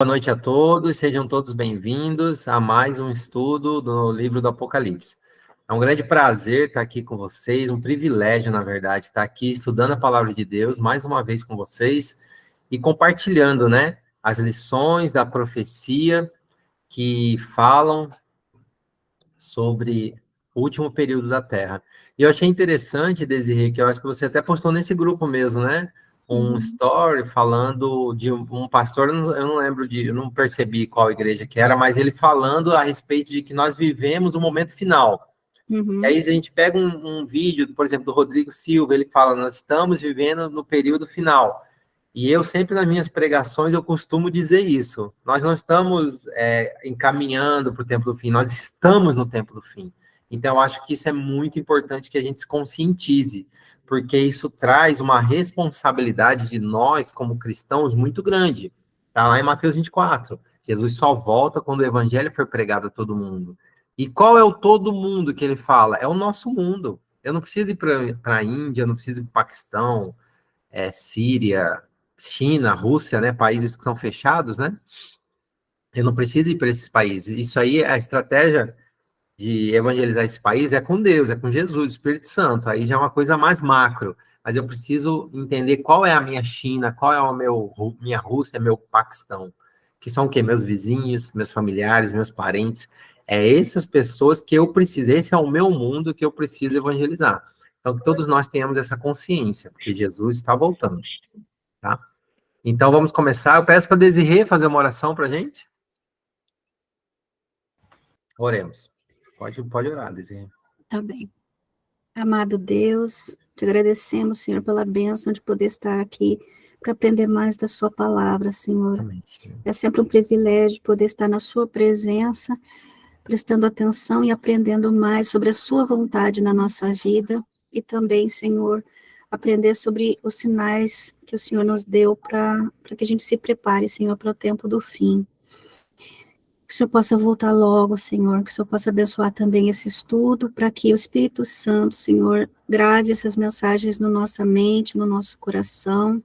Boa noite a todos, sejam todos bem-vindos a mais um estudo do livro do Apocalipse. É um grande prazer estar aqui com vocês, um privilégio, na verdade, estar aqui estudando a palavra de Deus mais uma vez com vocês e compartilhando, né, as lições da profecia que falam sobre o último período da Terra. E eu achei interessante, Desirê, que eu acho que você até postou nesse grupo mesmo, né? Um story falando de um pastor, eu não lembro eu não percebi qual igreja que era, mas ele falando a respeito de que nós vivemos o momento final. E aí a gente pega um vídeo, por exemplo, do Rodrigo Silva, ele fala, nós estamos vivendo no período final. E eu sempre nas minhas pregações eu costumo dizer isso. Nós não estamos encaminhando para o tempo do fim, nós estamos no tempo do fim. Então eu acho que isso é muito importante que a gente se conscientize, porque isso traz uma responsabilidade de nós como cristãos muito grande. Está lá em Mateus 24. Jesus só volta quando o evangelho for pregado a todo mundo. E qual é o todo mundo que ele fala? É o nosso mundo. Eu não preciso ir para a Índia, eu não preciso ir para o Paquistão, Síria, China, Rússia, né, países que são fechados, né? Eu não preciso ir para esses países. Isso aí, a estratégia de evangelizar esse país é com Deus, é com Jesus, Espírito Santo. Aí já é uma coisa mais macro. Mas eu preciso entender qual é a minha China, qual é minha Rússia, meu Paquistão, que são o quê? Meus vizinhos, meus familiares, meus parentes. É essas pessoas que eu preciso, esse é o meu mundo que eu preciso evangelizar. Então, que todos nós tenhamos essa consciência, porque Jesus está voltando, tá? Então, vamos começar. Eu peço para a Desirê fazer uma oração para a gente. Oremos. Pode orar, Desirê. Tá bem. Amado Deus, te agradecemos, Senhor, pela bênção de poder estar aqui para aprender mais da sua palavra, Senhor. Amém. É sempre um privilégio poder estar na sua presença, prestando atenção e aprendendo mais sobre a sua vontade na nossa vida e também, Senhor, aprender sobre os sinais que o Senhor nos deu para que a gente se prepare, Senhor, para o tempo do fim. Que o Senhor possa voltar logo, Senhor, que o Senhor possa abençoar também esse estudo, para que o Espírito Santo, Senhor, grave essas mensagens na nossa mente, no nosso coração,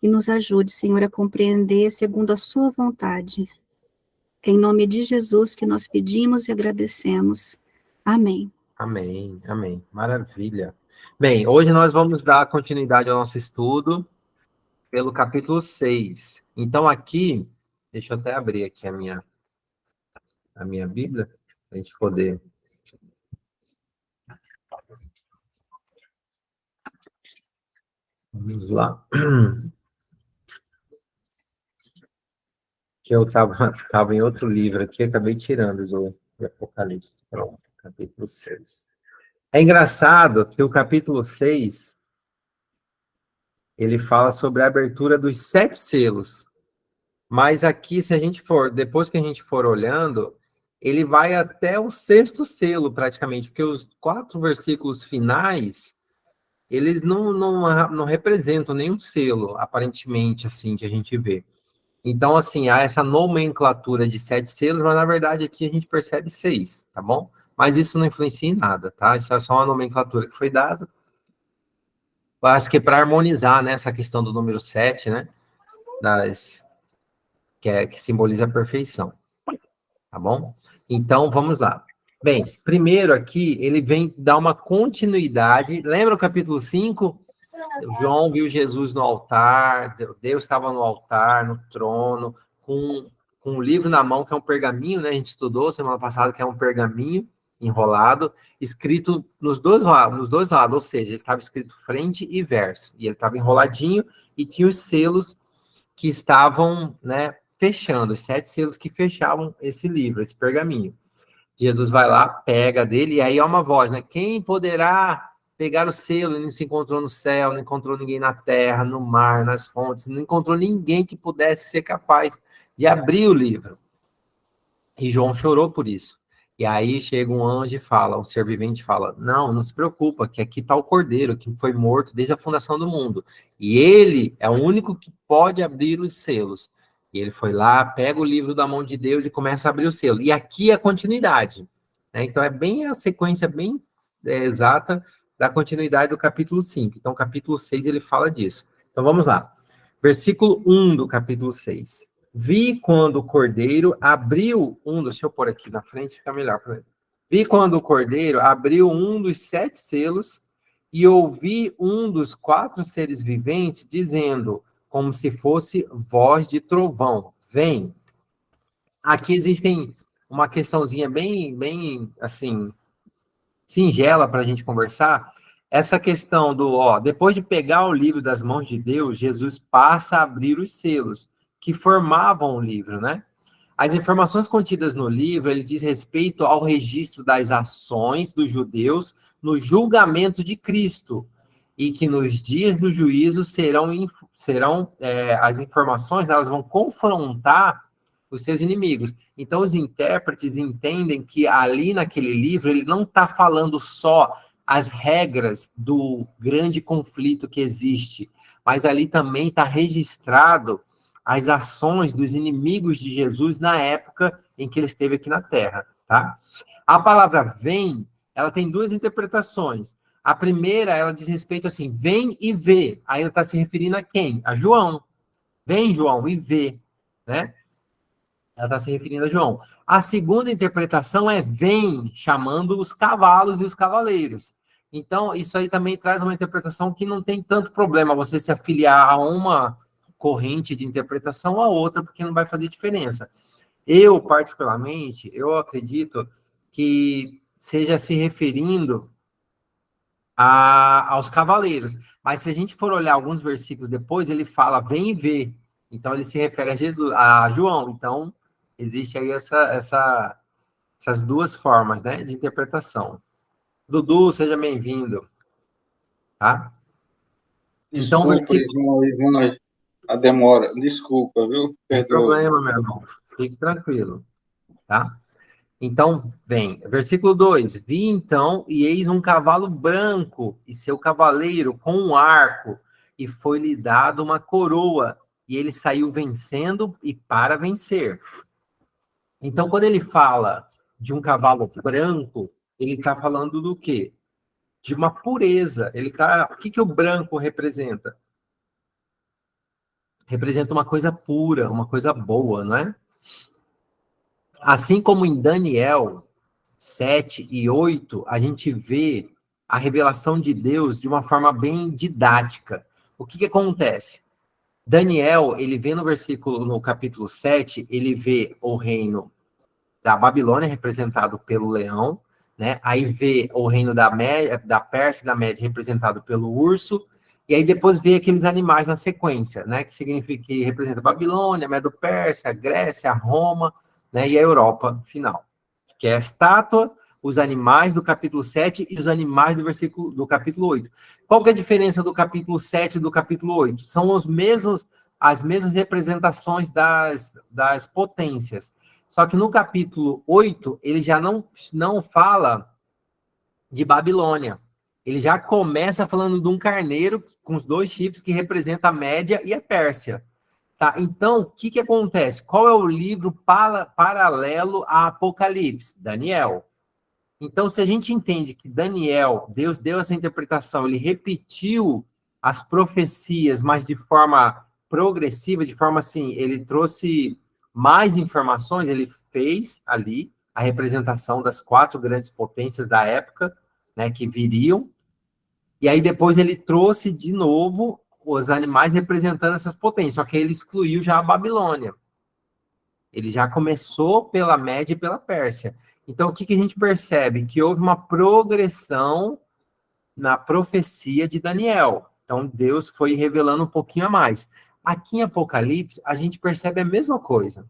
e nos ajude, Senhor, a compreender segundo a sua vontade. Em nome de Jesus que nós pedimos e agradecemos. Amém. Amém, amém. Maravilha. Bem, hoje nós vamos dar continuidade ao nosso estudo pelo capítulo 6. Então, aqui, deixa eu até abrir aqui a minha Bíblia, para a gente poder. Vamos lá. Que eu estava em outro livro aqui, acabei tirando o Apocalipse. Pronto, capítulo 6. É engraçado que o capítulo 6, ele fala sobre a abertura dos 7 selos. Mas aqui, se a gente for, depois que a gente for olhando, ele vai até o 6º selo, praticamente, porque os 4 versículos finais, eles não representam nenhum selo, aparentemente, assim, que a gente vê. Então, assim, há essa nomenclatura de 7 selos, mas na verdade aqui a gente percebe 6, tá bom? Mas isso não influencia em nada, tá? Isso é só uma nomenclatura que foi dada. Eu acho que é para harmonizar, né, essa questão do número 7, né? Que simboliza a perfeição, tá bom? Então, vamos lá. Bem, primeiro aqui, ele vem dar uma continuidade. Lembra o capítulo 5? João viu Jesus no altar, Deus estava no altar, no trono, com um livro na mão, que é um pergaminho, né? A gente estudou semana passada, que é um pergaminho enrolado, escrito nos dois lados, ou seja, ele estava escrito frente e verso, e ele estava enroladinho, e tinha os selos que estavam, né, fechando, os 7 selos que fechavam esse livro, esse pergaminho. Jesus vai lá, pega dele, e aí é uma voz, né? Quem poderá pegar o selo? Ele não se encontrou no céu, não encontrou ninguém na terra, no mar, nas fontes, não encontrou ninguém que pudesse ser capaz de abrir o livro. E João chorou por isso. E aí chega um anjo e fala, um ser vivente fala, não se preocupa, que aqui está o Cordeiro, que foi morto desde a fundação do mundo. E ele é o único que pode abrir os selos. E ele foi lá, pega o livro da mão de Deus e começa a abrir o selo. E aqui é a continuidade, né? Então é bem a sequência bem exata da continuidade do capítulo 5. Então, capítulo 6 ele fala disso. Então vamos lá. Versículo 1 do capítulo 6. Vi quando o cordeiro abriu deixa eu pôr aqui na frente, fica melhor para ele. Vi quando o cordeiro abriu um dos 7 selos e ouvi um dos 4 seres viventes dizendo, como se fosse voz de trovão, vem. Aqui existem uma questãozinha bem assim, singela para a gente conversar. Essa questão depois de pegar o livro das mãos de Deus, Jesus passa a abrir os selos que formavam o livro, né? As informações contidas no livro, ele diz respeito ao registro das ações dos judeus no julgamento de Cristo, e que nos dias do juízo serão as informações, elas vão confrontar os seus inimigos. Então, os intérpretes entendem que ali naquele livro, ele não está falando só as regras do grande conflito que existe, mas ali também está registrado as ações dos inimigos de Jesus na época em que ele esteve aqui na Terra, tá? A palavra vem, ela tem 2 interpretações. A primeira, ela diz respeito assim, vem e vê. Aí ela está se referindo a quem? A João. Vem, João, e vê, né? Ela está se referindo a João. A segunda interpretação é vem, chamando os cavalos e os cavaleiros. Então, isso aí também traz uma interpretação que não tem tanto problema você se afiliar a uma corrente de interpretação ou a outra, porque não vai fazer diferença. Eu, particularmente, eu acredito que seja se referindo aos cavaleiros. Mas se a gente for olhar alguns versículos depois, ele fala, vem e vê. Então, ele se refere a Jesus, a João. Então, existe aí essas 2 formas, né, de interpretação. Dudu, seja bem-vindo, tá? Então, Desculpa, irmão, a demora. Desculpa, viu? Não tem Perdoe. problema, meu irmão. Fique tranquilo, tá? Então, versículo 2. Vi então, e eis um cavalo branco, e seu cavaleiro com um arco, e foi-lhe dado uma coroa, e ele saiu vencendo e para vencer. Então, quando ele fala de um cavalo branco, ele está falando do quê? De uma pureza. O que o branco representa? Representa uma coisa pura, uma coisa boa, não é? Assim como em Daniel 7 e 8, a gente vê a revelação de Deus de uma forma bem didática. O que acontece? Daniel, ele vê no capítulo 7, ele vê o reino da Babilônia, representado pelo leão, né? Aí vê o reino da Pérsia e da Média, representado pelo urso, e aí depois vê aqueles animais na sequência, né? Que significa que representa a Babilônia, a Medo-Pérsia, a Grécia, a Roma, né? E a Europa final, que é a estátua, os animais do capítulo 7 e os animais do capítulo 8. Qual que é a diferença do capítulo 7 e do capítulo 8? São as mesmas representações das potências. Só que no capítulo 8, ele já não fala de Babilônia. Ele já começa falando de um carneiro com os 2 chifres que representa a Média e a Pérsia. Tá? Então, o que acontece? Qual é o livro paralelo a Apocalipse? Daniel. Então, se a gente entende que Daniel, Deus deu essa interpretação, ele repetiu as profecias, mas de forma progressiva, de forma assim, ele trouxe mais informações, ele fez ali a representação das 4 grandes potências da época, né, que viriam, e aí depois ele trouxe de novo os animais representando essas potências, só que ele excluiu já a Babilônia. Ele já começou pela Média e pela Pérsia. Então, o que a gente percebe? Que houve uma progressão na profecia de Daniel. Então, Deus foi revelando um pouquinho a mais. Aqui em Apocalipse, a gente percebe a mesma coisa.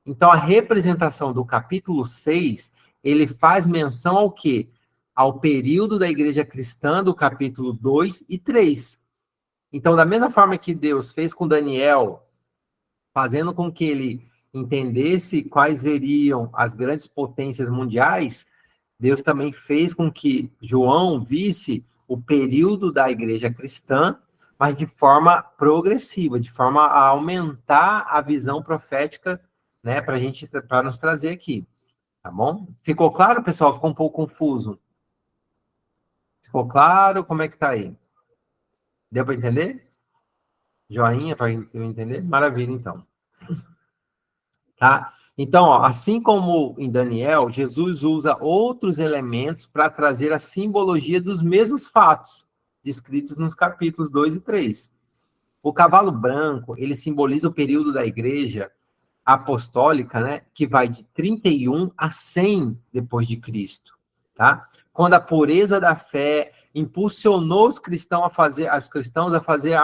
Então, a representação do capítulo 6, ele faz menção ao quê? Ao período da igreja cristã do capítulo 2 e 3. Então, da mesma forma que Deus fez com Daniel, fazendo com que ele entendesse quais seriam as grandes potências mundiais, Deus também fez com que João visse o período da igreja cristã, mas de forma progressiva, de forma a aumentar a visão profética, né, para nos trazer aqui, tá bom? Ficou claro, pessoal? Ficou um pouco confuso? Ficou claro? Como é que tá aí? Deu para entender? Joinha para entender? Maravilha, então. Tá? Então, ó, assim como em Daniel, Jesus usa outros elementos para trazer a simbologia dos mesmos fatos descritos nos capítulos 2 e 3. O cavalo branco, ele simboliza o período da igreja apostólica, né, que vai de 31 a 100 depois de Cristo, tá? Quando a pureza da fé impulsionou os cristãos a fazer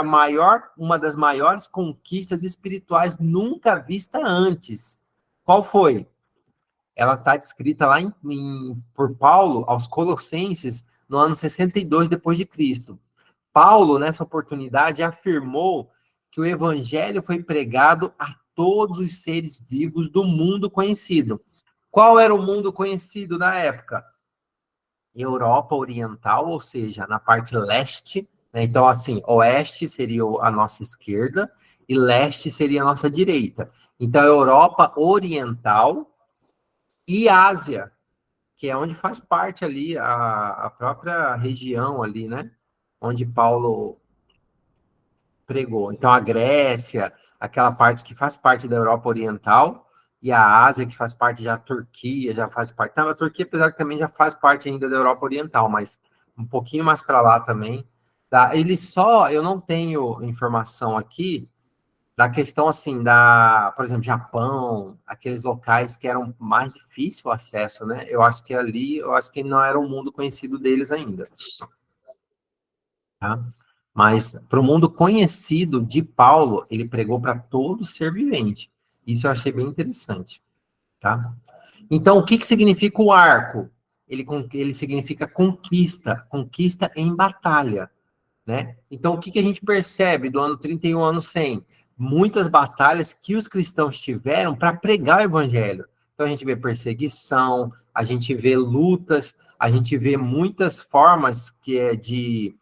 uma das maiores conquistas espirituais nunca vista antes. Qual foi? Ela está descrita lá por Paulo aos Colossenses no ano 62 depois de Cristo. Paulo, nessa oportunidade, afirmou que o evangelho foi pregado a todos os seres vivos do mundo conhecido. Qual era o mundo conhecido na época? Europa Oriental, ou seja, na parte leste, né? Então, assim, oeste seria a nossa esquerda e leste seria a nossa direita. Então, Europa Oriental e Ásia, que é onde faz parte ali a própria região ali, né? Onde Paulo pregou. Então, a Grécia, aquela parte que faz parte da Europa Oriental, e a Ásia, que faz parte já, a Turquia, já faz parte. Não, a Turquia, apesar que também já faz parte ainda da Europa Oriental, mas um pouquinho mais para lá também. Tá? Eu não tenho informação aqui da questão, assim, por exemplo, Japão, aqueles locais que eram mais difícil o acesso, né? Eu acho que não era o mundo conhecido deles ainda. Tá? Mas para o mundo conhecido de Paulo, ele pregou para todo ser vivente. Isso eu achei bem interessante, tá? Então, o que significa o arco? Ele significa conquista, conquista em batalha, né? Então, o que a gente percebe do ano 31 ao ano 100? Muitas batalhas que os cristãos tiveram para pregar o evangelho. Então, a gente vê perseguição, a gente vê lutas, a gente vê muitas formas que é de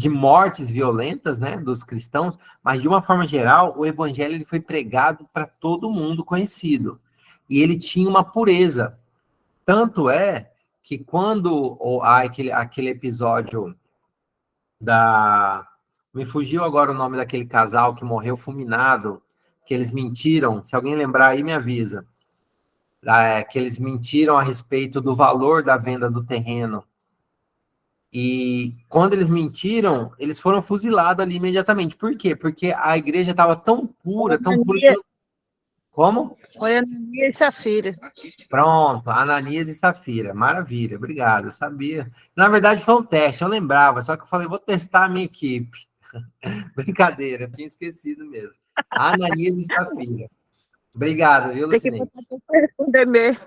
mortes violentas, né, dos cristãos, mas de uma forma geral, o evangelho ele foi pregado para todo mundo conhecido. E ele tinha uma pureza. Tanto é que quando aquele episódio me fugiu agora o nome daquele casal que morreu fulminado, que eles mentiram, se alguém lembrar aí me avisa, que eles mentiram a respeito do valor da venda do terreno. E quando eles mentiram, eles foram fuzilados ali imediatamente. Por quê? Porque a igreja estava tão pura que... Como? Foi Ananias e Safira. Pronto, Ananias e Safira. Maravilha, obrigado, eu sabia. Na verdade, foi um teste, eu lembrava, só que eu falei, vou testar a minha equipe. Brincadeira, eu tinha esquecido mesmo. Ananias e Safira. Obrigado, viu, Lucinei? Tem que botar para responder mesmo.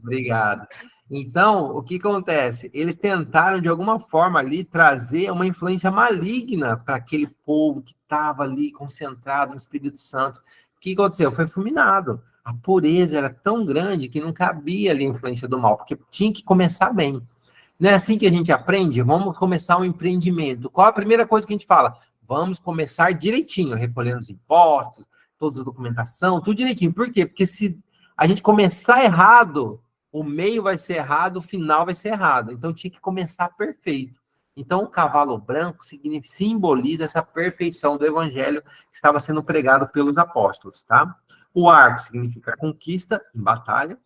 Obrigado. Então, o que acontece? Eles tentaram, de alguma forma, ali, trazer uma influência maligna para aquele povo que estava ali concentrado no Espírito Santo. O que aconteceu? Foi fulminado. A pureza era tão grande que não cabia ali a influência do mal, porque tinha que começar bem. Não é assim que a gente aprende? Vamos começar um empreendimento. Qual a primeira coisa que a gente fala? Vamos começar direitinho, recolhendo os impostos, toda a documentação, tudo direitinho. Por quê? Porque se a gente começar errado, o meio vai ser errado, o final vai ser errado. Então, tinha que começar perfeito. Então, o cavalo branco simboliza essa perfeição do evangelho que estava sendo pregado pelos apóstolos, tá? O arco significa conquista em batalha.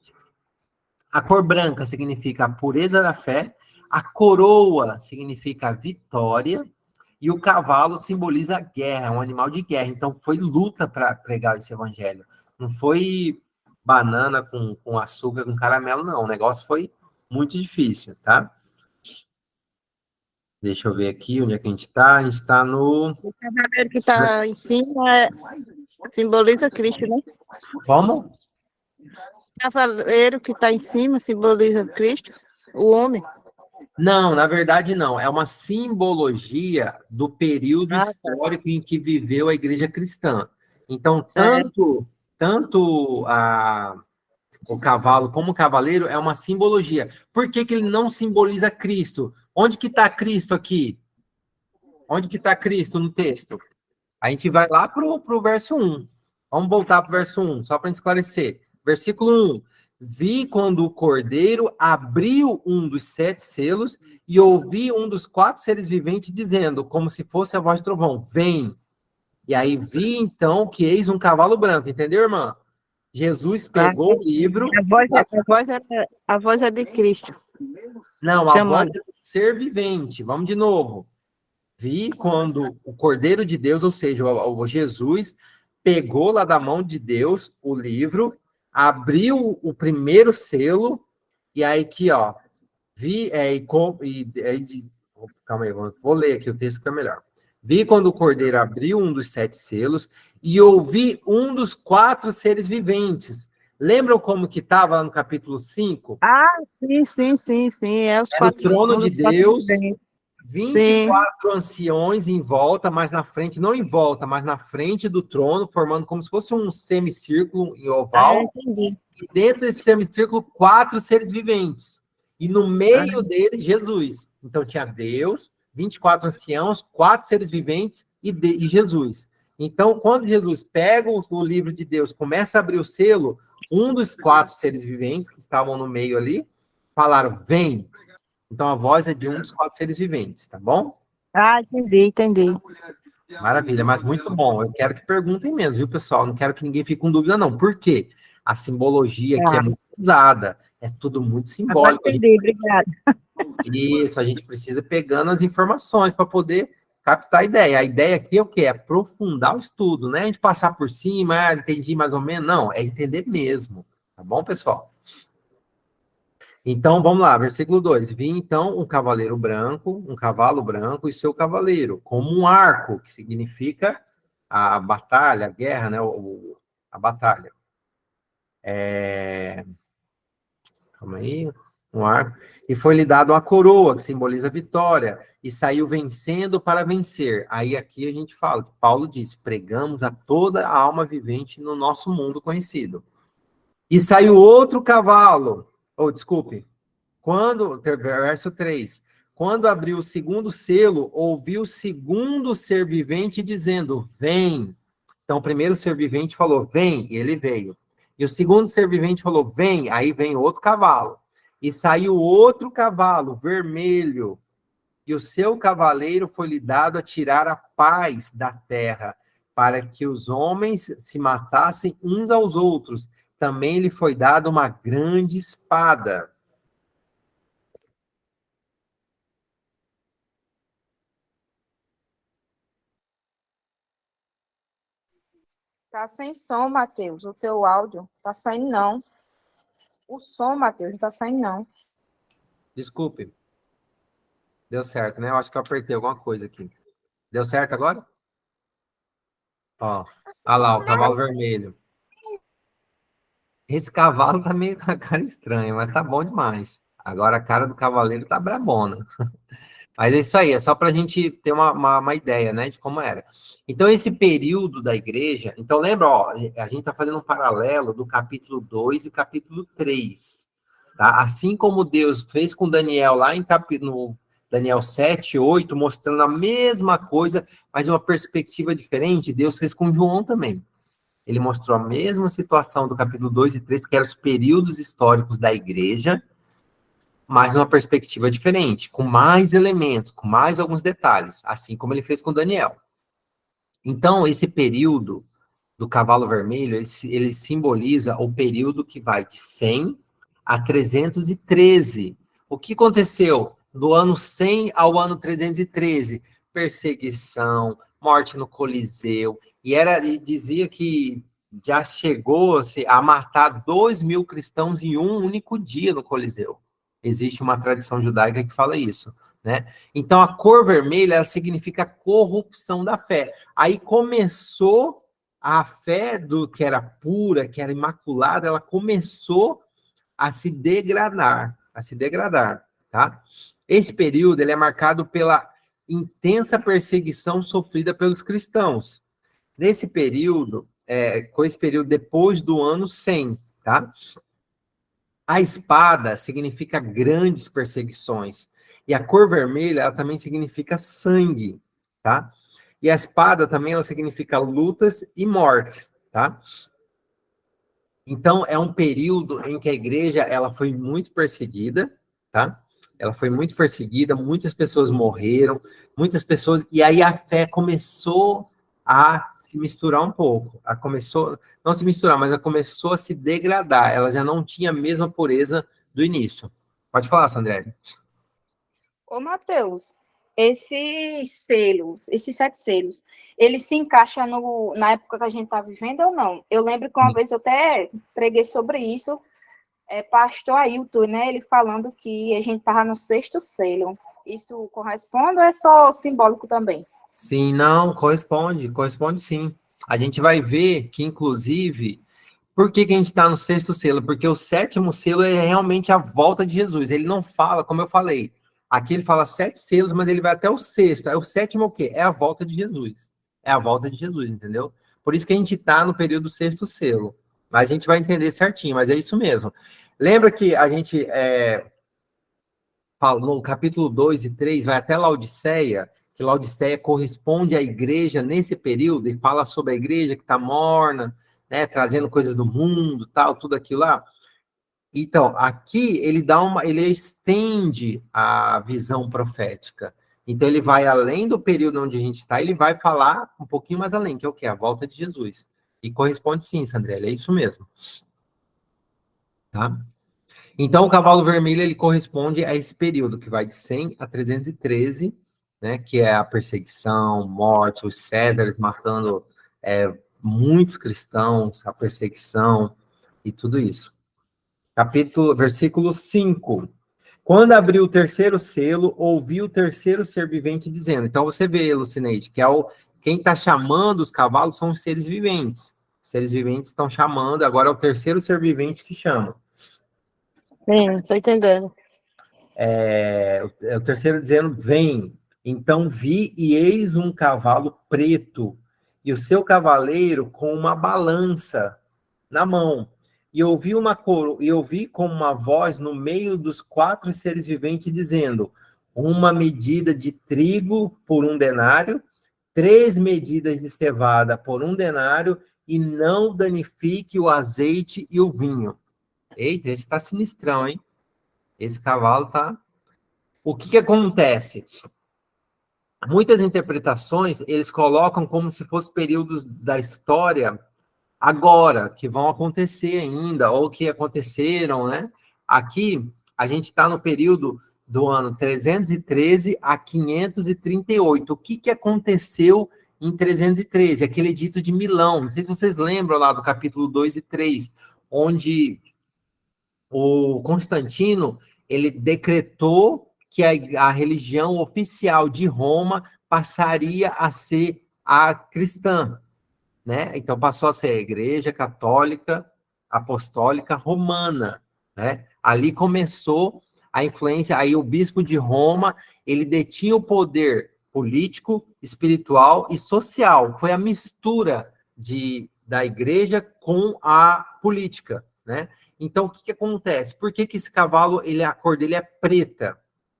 A cor branca significa a pureza da fé. A coroa significa a vitória. E o cavalo simboliza a guerra, é um animal de guerra. Então, foi luta para pregar esse evangelho. Não foi banana com açúcar, com caramelo, não. O negócio foi muito difícil, tá? Deixa eu ver aqui onde é que a gente está. A gente está no... O cavaleiro que está em cima simboliza Cristo, né? Como? O cavaleiro que está em cima simboliza Cristo, o homem. Não, na verdade não. É uma simbologia do período histórico em que viveu a igreja cristã. Então, tanto o cavalo como o cavaleiro é uma simbologia. Por que ele não simboliza Cristo? Onde que está Cristo aqui? Onde que está Cristo no texto? A gente vai lá para o verso 1. Vamos voltar para o verso 1, só para esclarecer. Versículo 1. Vi quando o cordeiro abriu um dos 7 selos e ouvi um dos 4 seres viventes dizendo, como se fosse a voz de trovão, vem. E aí vi, então, que eis um cavalo branco. Entendeu, irmã? Jesus pegou o livro. A voz é de Cristo. Não, a voz Chamando. é do ser vivente. Vamos de novo. Vi quando o Cordeiro de Deus, ou seja, o Jesus, pegou lá da mão de Deus o livro, abriu o primeiro selo, e aí aqui, ó, vi, calma aí, vou ler aqui o texto que é melhor. Vi quando o Cordeiro abriu um dos 7 selos e ouvi um dos 4 seres viventes. Lembram como que estava no capítulo 5? Sim. É os Era o 4. trono Um de dos 4 Deus, viventes. 24 anciões em volta, mas na frente, não em volta, mas na frente do trono, formando como se fosse um semicírculo em oval. Entendi. E dentro desse semicírculo, 4 seres viventes. E no meio dele, Jesus. Então tinha Deus, 24 anciãos, 4 seres viventes e Jesus. Então, quando Jesus pega o livro de Deus, começa a abrir o selo, um dos 4 seres viventes que estavam no meio ali, falaram, vem. Então, a voz é de um dos 4 seres viventes, tá bom? Entendi. Maravilha, mas muito bom. Eu quero que perguntem mesmo, viu, pessoal? Não quero que ninguém fique com dúvida, não. Por quê? A simbologia aqui é muito usada. É tudo muito simbólico. Entendi, obrigada. Isso, a gente precisa pegando as informações para poder captar a ideia. A ideia aqui é o quê? É aprofundar o estudo, né? A gente passar por cima, entendi mais ou menos. Não, é entender mesmo. Tá bom, pessoal? Então, vamos lá, versículo 2. Vi, então, um cavalo branco e seu cavaleiro, como um arco, que significa a batalha, a guerra, né? A batalha. Calma aí. Um arco. E foi-lhe dado uma coroa, que simboliza a vitória, e saiu vencendo para vencer. Aí aqui a gente fala, Paulo diz, pregamos a toda a alma vivente no nosso mundo conhecido. E saiu outro cavalo, verso 3, quando abriu o segundo selo, ouviu o segundo ser vivente dizendo, vem. Então o primeiro ser vivente falou, vem, e ele veio. E o segundo ser vivente falou, vem, aí vem outro cavalo. E saiu outro cavalo, vermelho, e o seu cavaleiro foi-lhe dado a tirar a paz da terra, para que os homens se matassem uns aos outros. Também lhe foi dada uma grande espada. Tá sem som, Matheus. O teu áudio tá saindo, não. O som, Matheus, não tá saindo, não. Desculpe. Deu certo, né? Eu acho que eu apertei alguma coisa aqui. Deu certo agora? Ó, olha lá, o cavalo vermelho. Esse cavalo tá meio com a cara estranha, mas tá bom demais. Agora a cara do cavaleiro tá brabona. Mas é isso aí, é só para a gente ter uma ideia, né, de como era. Então, esse período da igreja... Então, lembra, ó, a gente está fazendo um paralelo do capítulo 2 e capítulo 3. Tá? Assim como Deus fez com Daniel lá no Daniel 7, 8, mostrando a mesma coisa, mas de uma perspectiva diferente, Deus fez com João também. Ele mostrou a mesma situação do capítulo 2 e 3, que eram os períodos históricos da igreja, mas numa perspectiva diferente, com mais elementos, com mais alguns detalhes, assim como ele fez com Daniel. Então, esse período do cavalo vermelho, ele simboliza o período que vai de 100 a 313. O que aconteceu do ano 100 ao ano 313? Perseguição, morte no Coliseu, e dizia que já chegou-se a matar 2.000 cristãos em um único dia no Coliseu. Existe uma tradição judaica que fala isso, né? Então, a cor vermelha, ela significa corrupção da fé. Aí começou a fé que era pura, que era imaculada, ela começou a se degradar, tá? Esse período, ele é marcado pela intensa perseguição sofrida pelos cristãos. Nesse período, com esse período depois do ano 100, tá? A espada significa grandes perseguições. E a cor vermelha, ela também significa sangue, tá? E a espada também, ela significa lutas e mortes, tá? Então, é um período em que a igreja, ela foi muito perseguida, tá? Ela foi muito perseguida, muitas pessoas morreram, muitas pessoas... E aí a fé começou a se misturar um pouco. Ela começou, não se misturar, mas ela começou a se degradar. Ela já não tinha a mesma pureza do início. Pode falar, Sandrine. Ô, Matheus, esses 7 selos, eles se encaixam na época que a gente está vivendo ou não? Eu lembro que uma vez eu até preguei sobre isso, pastor Ailton, né, ele falando que a gente estava no 6º selo. Isso corresponde ou é só simbólico também? Sim, não, corresponde sim. A gente vai ver que, inclusive, por que que a gente está no 6º selo? Porque o 7º selo é realmente a volta de Jesus. Ele não fala, como eu falei, aqui ele fala 7 selos, mas ele vai até o 6º. Aí o 7º é o quê? É a volta de Jesus. É a volta de Jesus, entendeu? Por isso que a gente está no período do 6º selo. Mas a gente vai entender certinho, mas é isso mesmo. Lembra que a gente no capítulo 2 e 3 vai até Laodiceia, que Laodiceia corresponde à igreja nesse período, e fala sobre a igreja que está morna, né, trazendo coisas do mundo, tal, tudo aquilo lá. Então, aqui ele estende a visão profética. Então, ele vai além do período onde a gente está, ele vai falar um pouquinho mais além, que é o quê? A volta de Jesus. E corresponde sim, Sandré, é isso mesmo. Tá? Então, o cavalo vermelho, ele corresponde a esse período, que vai de 100 a 313, né, que é a perseguição, morte, os Césares matando muitos cristãos, a perseguição e tudo isso. Versículo 5. Quando abriu o 3º selo, ouvi o 3º ser vivente dizendo. Então, você vê, Lucineide, que quem está chamando os cavalos são os seres viventes. Os seres viventes estão chamando, agora é o 3º ser vivente que chama. Sim, estou entendendo. O 3º dizendo, vem. Então vi e eis um cavalo preto, e o seu cavaleiro com uma balança na mão. E ouvi como uma voz no meio dos 4 seres viventes dizendo, uma medida de trigo por 1 denário, 3 medidas de cevada por 1 denário, e não danifique o azeite e o vinho. Eita, esse tá sinistrão, hein? Esse cavalo tá... O que acontece? Muitas interpretações, eles colocam como se fosse períodos da história agora, que vão acontecer ainda, ou que aconteceram, né? Aqui, a gente está no período do ano 313 a 538. O que aconteceu em 313? Aquele edito de Milão. Não sei se vocês lembram lá do capítulo 2 e 3, onde o Constantino, ele decretou que a religião oficial de Roma passaria a ser a cristã, né? Então passou a ser a Igreja Católica Apostólica Romana, né? Ali começou a influência, aí o bispo de Roma, ele detinha o poder político, espiritual e social. Foi a mistura da igreja com a política, né? Então, o que acontece? Por que esse cavalo, a cor dele é preta,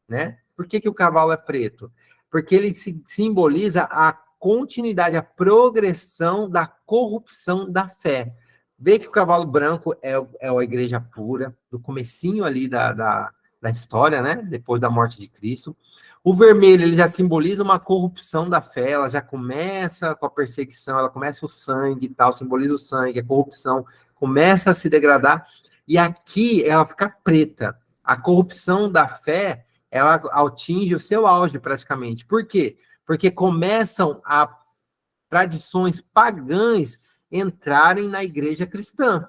né? Por que o cavalo é preto? Porque ele simboliza a continuidade, a progressão da corrupção da fé. Vê que o cavalo branco é a igreja pura, do comecinho ali da história, né? Depois da morte de Cristo. O vermelho, ele já simboliza uma corrupção da fé, ela já começa com a perseguição, ela começa o sangue e tal, simboliza o sangue, a corrupção começa a se degradar, e aqui ela fica preta. A corrupção da fé, ela atinge o seu auge praticamente. Por quê? Porque começam a tradições pagãs entrarem na igreja cristã.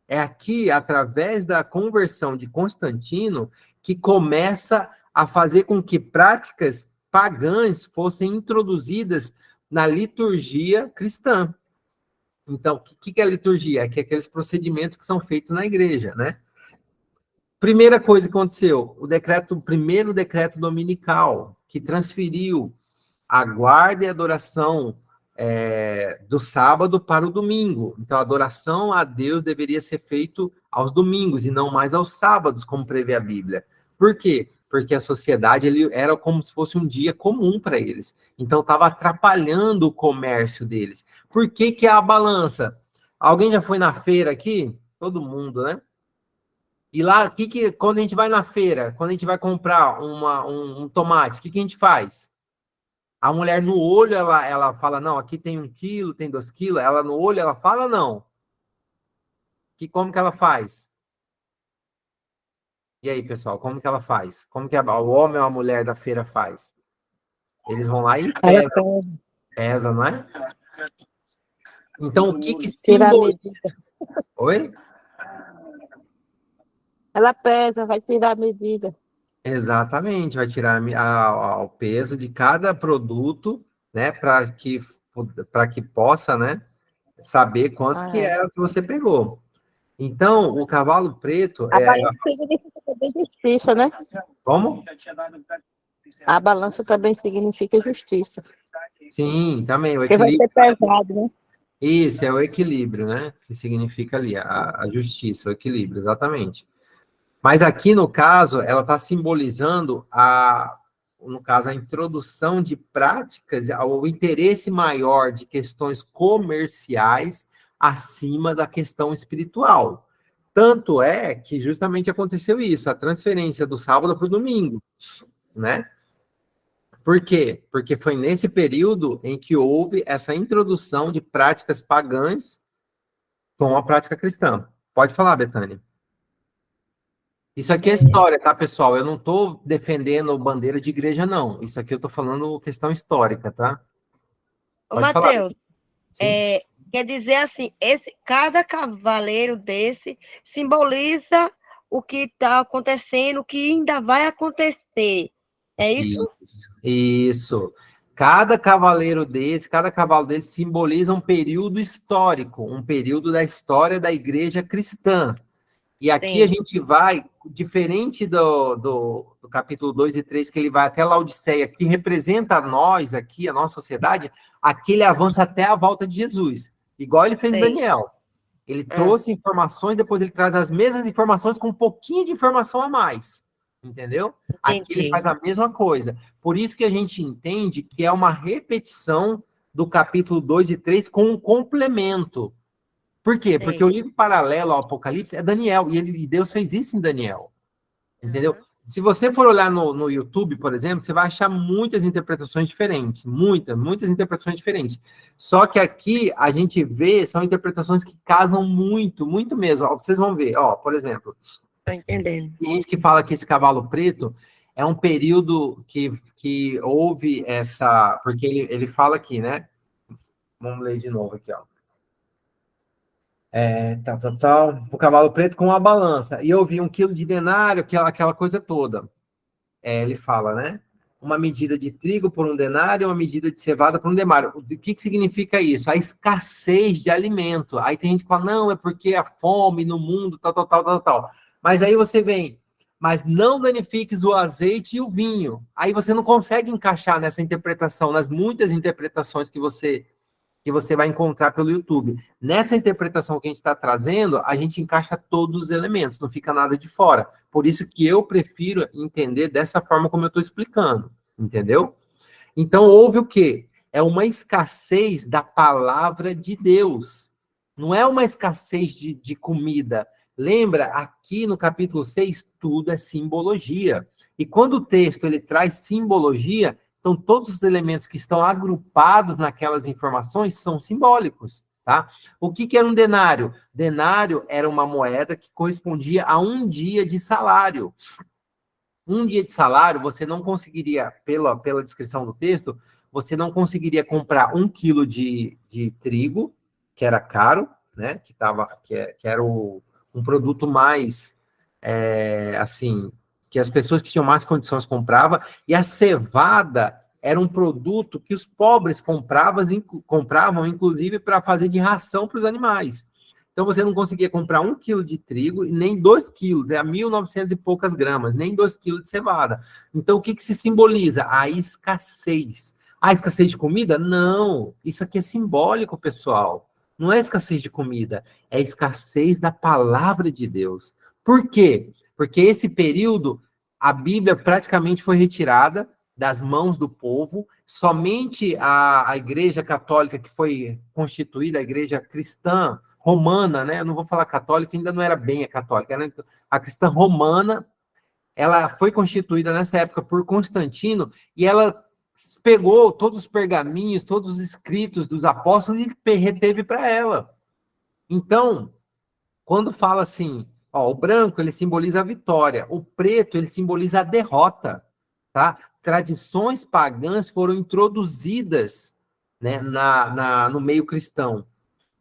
É aqui, através da conversão de Constantino, que começa a fazer com que práticas pagãs fossem introduzidas na liturgia cristã. Então, o que é a liturgia? É aqueles procedimentos que são feitos na igreja, né? Primeira coisa que aconteceu, o primeiro decreto dominical, que transferiu a guarda e adoração do sábado para o domingo. Então, a adoração a Deus deveria ser feito aos domingos e não mais aos sábados, como prevê a Bíblia. Por quê? Porque a sociedade era como se fosse um dia comum para eles. Então, estava atrapalhando o comércio deles. Por que é a balança? Alguém já foi na feira aqui? Todo mundo, né? E lá, quando a gente vai na feira, quando a gente vai comprar um tomate, o que a gente faz? A mulher no olho, ela fala, não, aqui tem 1 quilo, tem 2 quilos. Ela no olho, ela fala, não. Como que ela faz? E aí, pessoal, como que ela faz? Como que o homem ou a mulher da feira faz? Eles vão lá e pesa, não é? Então, o que Tirar a simboliza? medida. Oi? Ela pesa, vai tirar a medida. Exatamente, vai tirar o peso de cada produto, né, para que possa, né, saber quanto que é o que você pegou. Então, o cavalo preto A balança significa também justiça, né? Como? A balança também significa justiça. Sim, também, o Porque vai equilíbrio. ser pesado, né? Isso, é o equilíbrio, né? Que significa ali, a justiça, o equilíbrio, exatamente. Mas aqui, no caso, ela está simbolizando no caso, a introdução de práticas, o interesse maior de questões comerciais acima da questão espiritual. Tanto é que justamente aconteceu isso, a transferência do sábado para o domingo, né? Por quê? Porque foi nesse período em que houve essa introdução de práticas pagãs com a prática cristã. Pode falar, Betânia. Isso aqui é história, tá, pessoal? Eu não estou defendendo bandeira de igreja, não. Isso aqui eu estou falando questão histórica, tá? Ô, Pode falar. Matheus, Sim. quer dizer assim, cada cavaleiro desse simboliza o que está acontecendo, o que ainda vai acontecer. É isso? Isso. Cada cavaleiro desse, cada cavalo dele simboliza um período histórico, um período da história da igreja cristã. E aqui a Sim. gente vai, diferente do capítulo 2 e 3, que ele vai até Laodiceia, que representa nós aqui, a nossa sociedade, aqui ele avança até a volta de Jesus, igual ele fez em Sei. Daniel. Ele trouxe informações, depois ele traz as mesmas informações com um pouquinho de informação a mais, entendeu? Aqui ele Entendi. faz a mesma coisa. Por isso que a gente entende que é uma repetição do capítulo 2 e 3 com um complemento. Por quê? Porque o livro paralelo ao Apocalipse é Daniel, e Deus fez isso em Daniel, entendeu? Uhum. Se você for olhar no YouTube, por exemplo, você vai achar muitas interpretações diferentes, muitas interpretações diferentes. Só que aqui a gente vê, são interpretações que casam muito, muito mesmo. Ó, vocês vão ver, ó, por exemplo, Tô entendendo. tem gente que fala que esse cavalo preto é um período que houve essa... Porque ele fala aqui, né? Vamos ler de novo aqui, ó. O cavalo preto com uma balança. E eu vi 1 quilo de denário, aquela coisa toda. Ele fala, né? Uma medida de trigo por 1 denário, uma medida de cevada por 1 denário. O que significa isso? A escassez de alimento. Aí tem gente que fala, não, é porque a fome no mundo, tal. Mas aí você vem, mas não danifiques o azeite e o vinho. Aí você não consegue encaixar nessa interpretação, nas muitas interpretações que você vai encontrar pelo YouTube. Nessa interpretação que a gente está trazendo, a gente encaixa todos os elementos, não fica nada de fora. Por isso que eu prefiro entender dessa forma como eu estou explicando, entendeu? Então, houve o quê? É uma escassez da palavra de Deus. Não é uma escassez de comida. Lembra, aqui no capítulo 6, tudo é simbologia. E quando o texto ele traz simbologia, então, todos os elementos que estão agrupados naquelas informações são simbólicos, tá? O que era 1 denário? Denário era uma moeda que correspondia a 1 dia de salário. 1 dia de salário, você não conseguiria, pela descrição do texto, você não conseguiria comprar 1 quilo de trigo, que era caro, né? Que era um produto mais, assim, que as pessoas que tinham mais condições compravam, e a cevada era um produto que os pobres compravam inclusive, para fazer de ração para os animais. Então, você não conseguia comprar 1 quilo de trigo e nem 2 quilos, 1.900 e poucas gramas, nem 2 quilos de cevada. Então, o que se simboliza? A escassez. A escassez de comida? Não. Isso aqui é simbólico, pessoal. Não é escassez de comida, é escassez da palavra de Deus. Por quê? Porque esse período, a Bíblia praticamente foi retirada das mãos do povo, somente a Igreja Católica, que foi constituída, a Igreja Cristã Romana, né? Eu não vou falar católica, ainda não era bem a católica, era a cristã romana. Ela foi constituída nessa época por Constantino, e ela pegou todos os pergaminhos, todos os escritos dos apóstolos e reteve para ela. Então, quando fala assim, ó, o branco, ele simboliza a vitória, o preto, ele simboliza a derrota, tá? Tradições pagãs foram introduzidas, né, no meio cristão.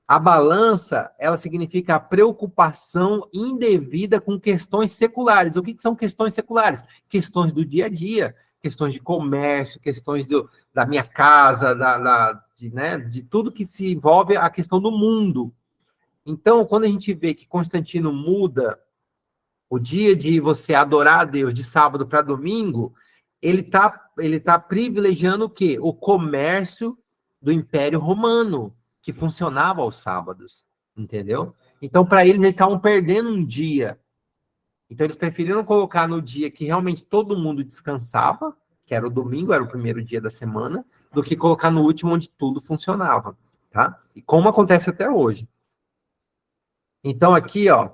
A balança, ela significa a preocupação indevida com questões seculares. O que são questões seculares? Questões do dia a dia, questões de comércio, questões da minha casa, de tudo que se envolve a questão do mundo. Então, quando a gente vê que Constantino muda o dia de você adorar a Deus de sábado para domingo, ele tá privilegiando o quê? O comércio do Império Romano, que funcionava aos sábados, entendeu? Então, para eles estavam perdendo um dia. Então, eles preferiram colocar no dia que realmente todo mundo descansava, que era o domingo, era o primeiro dia da semana, do que colocar no último, onde tudo funcionava, tá? E como acontece até hoje. Então, aqui, ó,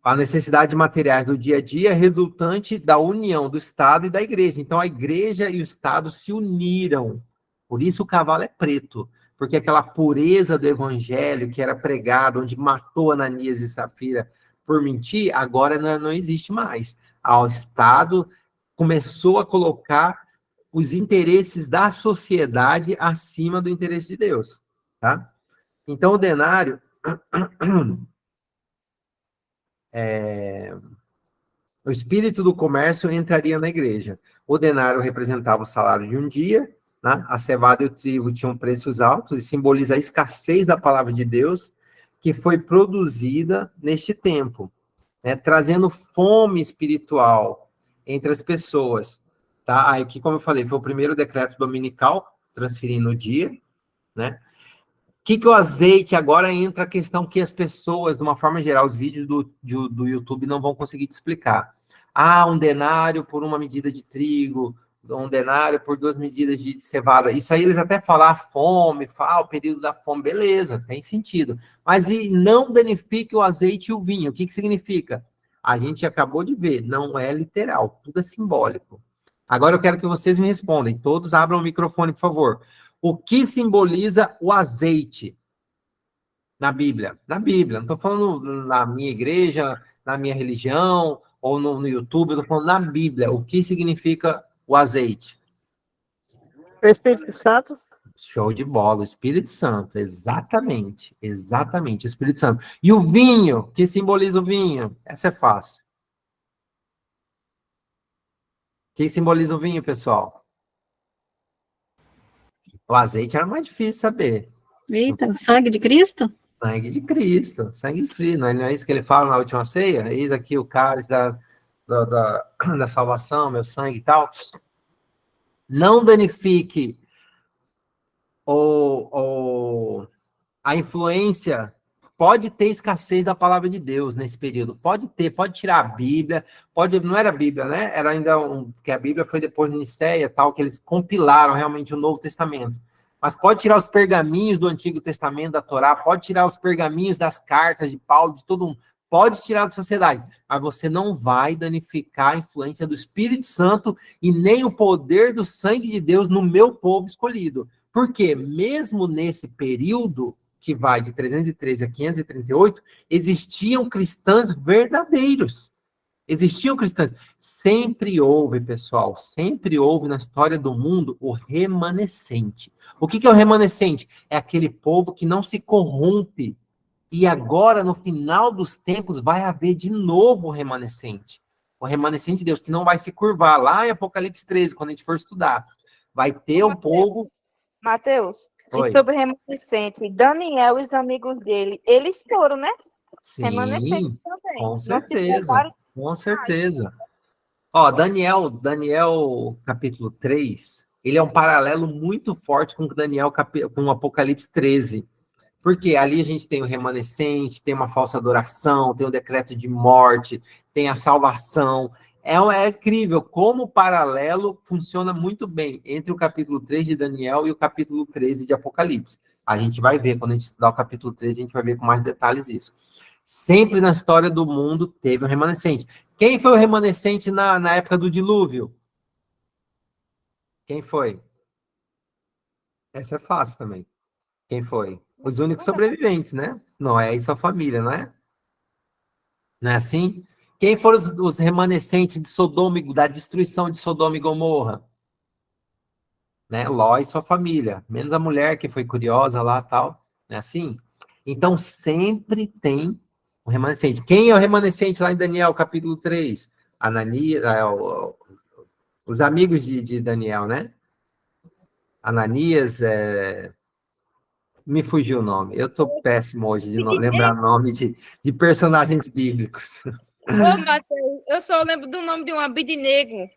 a necessidade de materiais do dia a dia resultante da união do Estado e da Igreja. Então, a Igreja e o Estado se uniram. Por isso o cavalo é preto, porque aquela pureza do Evangelho que era pregado, onde matou Ananias e Safira por mentir, agora não existe mais. O Estado começou a colocar os interesses da sociedade acima do interesse de Deus, tá? Então, o denário... o espírito do comércio entraria na igreja. O denário representava o salário de um dia, né? A cevada e o trigo tinham preços altos e simboliza a escassez da palavra de Deus que foi produzida neste tempo, né? Trazendo fome espiritual entre as pessoas. Tá? Aí, que, como eu falei, foi o primeiro decreto dominical, transferindo o dia, né? Que o azeite, agora entra a questão que as pessoas, de uma forma geral, os vídeos do YouTube não vão conseguir te explicar. Um denário por uma medida de trigo, um denário por 2 medidas de cevada. Isso aí eles até falam fome, o período da fome, beleza, tem sentido. Mas e não danifique o azeite e o vinho. O que significa? A gente acabou de ver, não é literal, tudo é simbólico. Agora eu quero que vocês me respondam, todos abram o microfone, por favor. O que simboliza o azeite na Bíblia? Na Bíblia, não estou falando na minha igreja, na minha religião, ou no YouTube, eu estou falando na Bíblia. O que significa o azeite? O Espírito Santo? Show de bola, o Espírito Santo, exatamente, o Espírito Santo. E o vinho, o que simboliza o vinho? Essa é fácil. O que simboliza o vinho, pessoal? O azeite era mais difícil saber. Eita, o sangue de Cristo? Sangue de Cristo, sangue frio, não é isso que ele fala na última ceia? Eis aqui o cálice da salvação, meu sangue e tal. Não danifique a influência. Pode ter escassez da palavra de Deus nesse período. Pode tirar a Bíblia, não era a Bíblia, né? Era ainda que a Bíblia foi depois de Nicéia, tal, que eles compilaram realmente o Novo Testamento. Mas pode tirar os pergaminhos do Antigo Testamento, da Torá, pode tirar os pergaminhos das cartas de Paulo, de todo mundo. Pode tirar da sociedade, mas você não vai danificar a influência do Espírito Santo e nem o poder do sangue de Deus no meu povo escolhido. Porque mesmo nesse período, que vai de 313 a 538, existiam cristãos verdadeiros. Existiam cristãos. Sempre houve, pessoal, sempre houve na história do mundo o remanescente. O que é o remanescente? É aquele povo que não se corrompe. E agora, no final dos tempos, vai haver de novo o remanescente. O remanescente de Deus, que não vai se curvar. Lá em Apocalipse 13, quando a gente for estudar. Vai ter um povo... Mateus, Oi. e sobre o remanescente, Daniel e os amigos dele, eles foram, né? Sim, Remanescentes também. com Não se certeza. curvaram. Com certeza. Ó, Daniel capítulo 3, ele é um paralelo muito forte com com o Apocalipse 13. Porque ali a gente tem o remanescente, tem uma falsa adoração, tem o decreto de morte, tem a salvação. É incrível como o paralelo funciona muito bem entre o capítulo 3 de Daniel e o capítulo 13 de Apocalipse. A gente vai ver, quando a gente estudar o capítulo 13, a gente vai ver com mais detalhes isso. Sempre na história do mundo teve um remanescente. Quem foi o remanescente na época do dilúvio? Quem foi? Essa é fácil também. Quem foi? Os únicos sobreviventes, né? Noé e sua família, não é? Não é assim? Quem foram os remanescentes de Sodoma, da destruição de Sodoma e Gomorra? Né? Ló e sua família. Menos a mulher que foi curiosa lá e tal. Não é assim? Então, sempre tem um remanescente. Quem é o remanescente lá em Daniel, capítulo 3? Ananias, os amigos de Daniel, né? Ananias, me fugiu o nome. Eu tô péssimo hoje de lembrar nome de personagens bíblicos. Ô, Matheus, eu só lembro do nome de um Abidnego.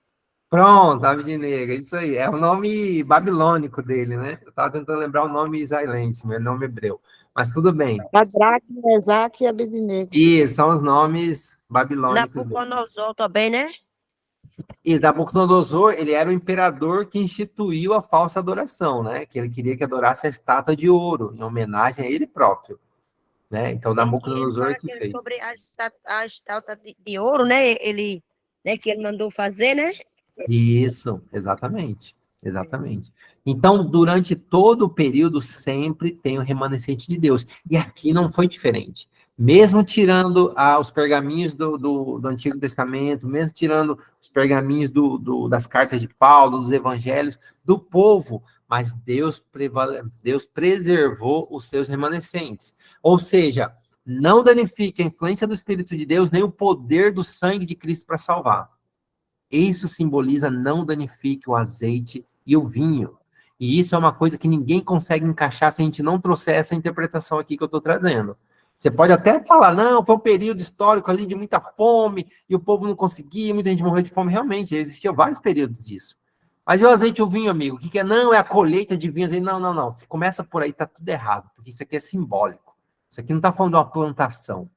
Pronto, Abidnego, isso aí. É o nome babilônico dele, né? Eu tava tentando lembrar o nome israelense, meu nome hebreu. Mas tudo bem. Sadraque, Mesaque e Abednego. E são os nomes babilônicos dele. Nabucodonosor também, né? E Nabucodonosor, ele era o imperador que instituiu a falsa adoração, né? Que ele queria que adorasse a estátua de ouro, em homenagem a ele próprio, né? Então, Nabucodonosor que fez. Sobre a estátua de ouro, né? Ele, né? Que ele mandou fazer, né? Isso, exatamente, exatamente. Então, durante todo o período, sempre tem o remanescente de Deus. E aqui não foi diferente. Mesmo tirando os pergaminhos do Antigo Testamento, mesmo tirando os pergaminhos das cartas de Paulo, dos evangelhos, do povo, mas Deus preservou os seus remanescentes. Ou seja, não danifica a influência do Espírito de Deus, nem o poder do sangue de Cristo para salvar. Isso simboliza não danifique o azeite e o vinho. E isso é uma coisa que ninguém consegue encaixar se a gente não trouxer essa interpretação aqui que eu estou trazendo. Você pode até falar, não, foi um período histórico ali de muita fome, e o povo não conseguia, muita gente morreu de fome. Realmente, existiam vários períodos disso. Mas e o azeite e o vinho, amigo? O que é? Não, é a colheita de vinhos. Não. Se começa por aí, tá tudo errado, porque isso aqui é simbólico. Isso aqui não está falando de uma plantação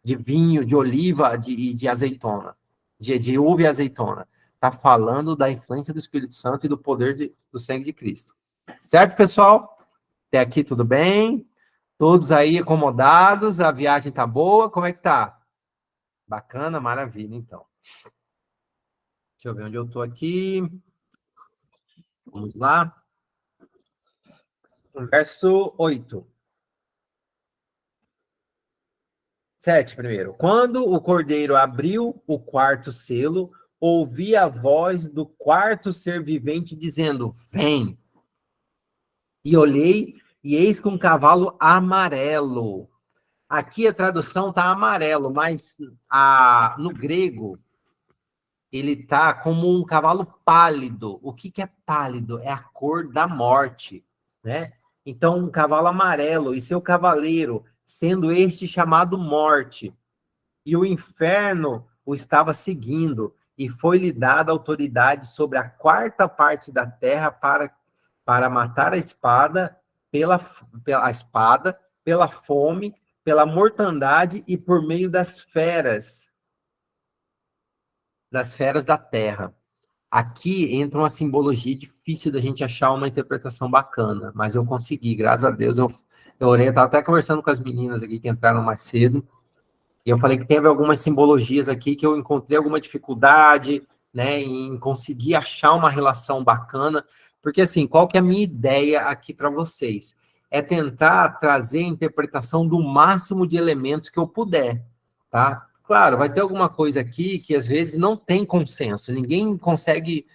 de vinho, de oliva e de azeitona. De uva e azeitona. Está falando da influência do Espírito Santo e do poder do sangue de Cristo. Certo, pessoal? Até aqui tudo bem? Todos aí acomodados? A viagem tá boa? Como é que tá? Bacana, maravilha, então. Deixa eu ver onde eu tô aqui. Vamos lá. Verso 8. 7 primeiro. Quando o cordeiro abriu o quarto selo, ouvi a voz do quarto ser vivente dizendo, vem. E olhei, e eis que um cavalo amarelo. Aqui a tradução está amarelo, mas no grego, ele está como um cavalo pálido. O que é pálido? É a cor da morte, né? Então, um cavalo amarelo, e seu cavaleiro, sendo este chamado Morte. E o inferno o estava seguindo, e foi-lhe dada autoridade sobre a quarta parte da terra para matar a espada, pela fome, pela mortandade e por meio das feras da terra. Aqui entra uma simbologia difícil da gente achar uma interpretação bacana, mas eu consegui, graças a Deus, eu orei, eu estava até conversando com as meninas aqui que entraram mais cedo, e eu falei que teve algumas simbologias aqui que eu encontrei alguma dificuldade, né, em conseguir achar uma relação bacana, porque assim, qual que é a minha ideia aqui para vocês? É tentar trazer a interpretação do máximo de elementos que eu puder, tá? Claro, vai ter alguma coisa aqui que às vezes não tem consenso, ninguém consegue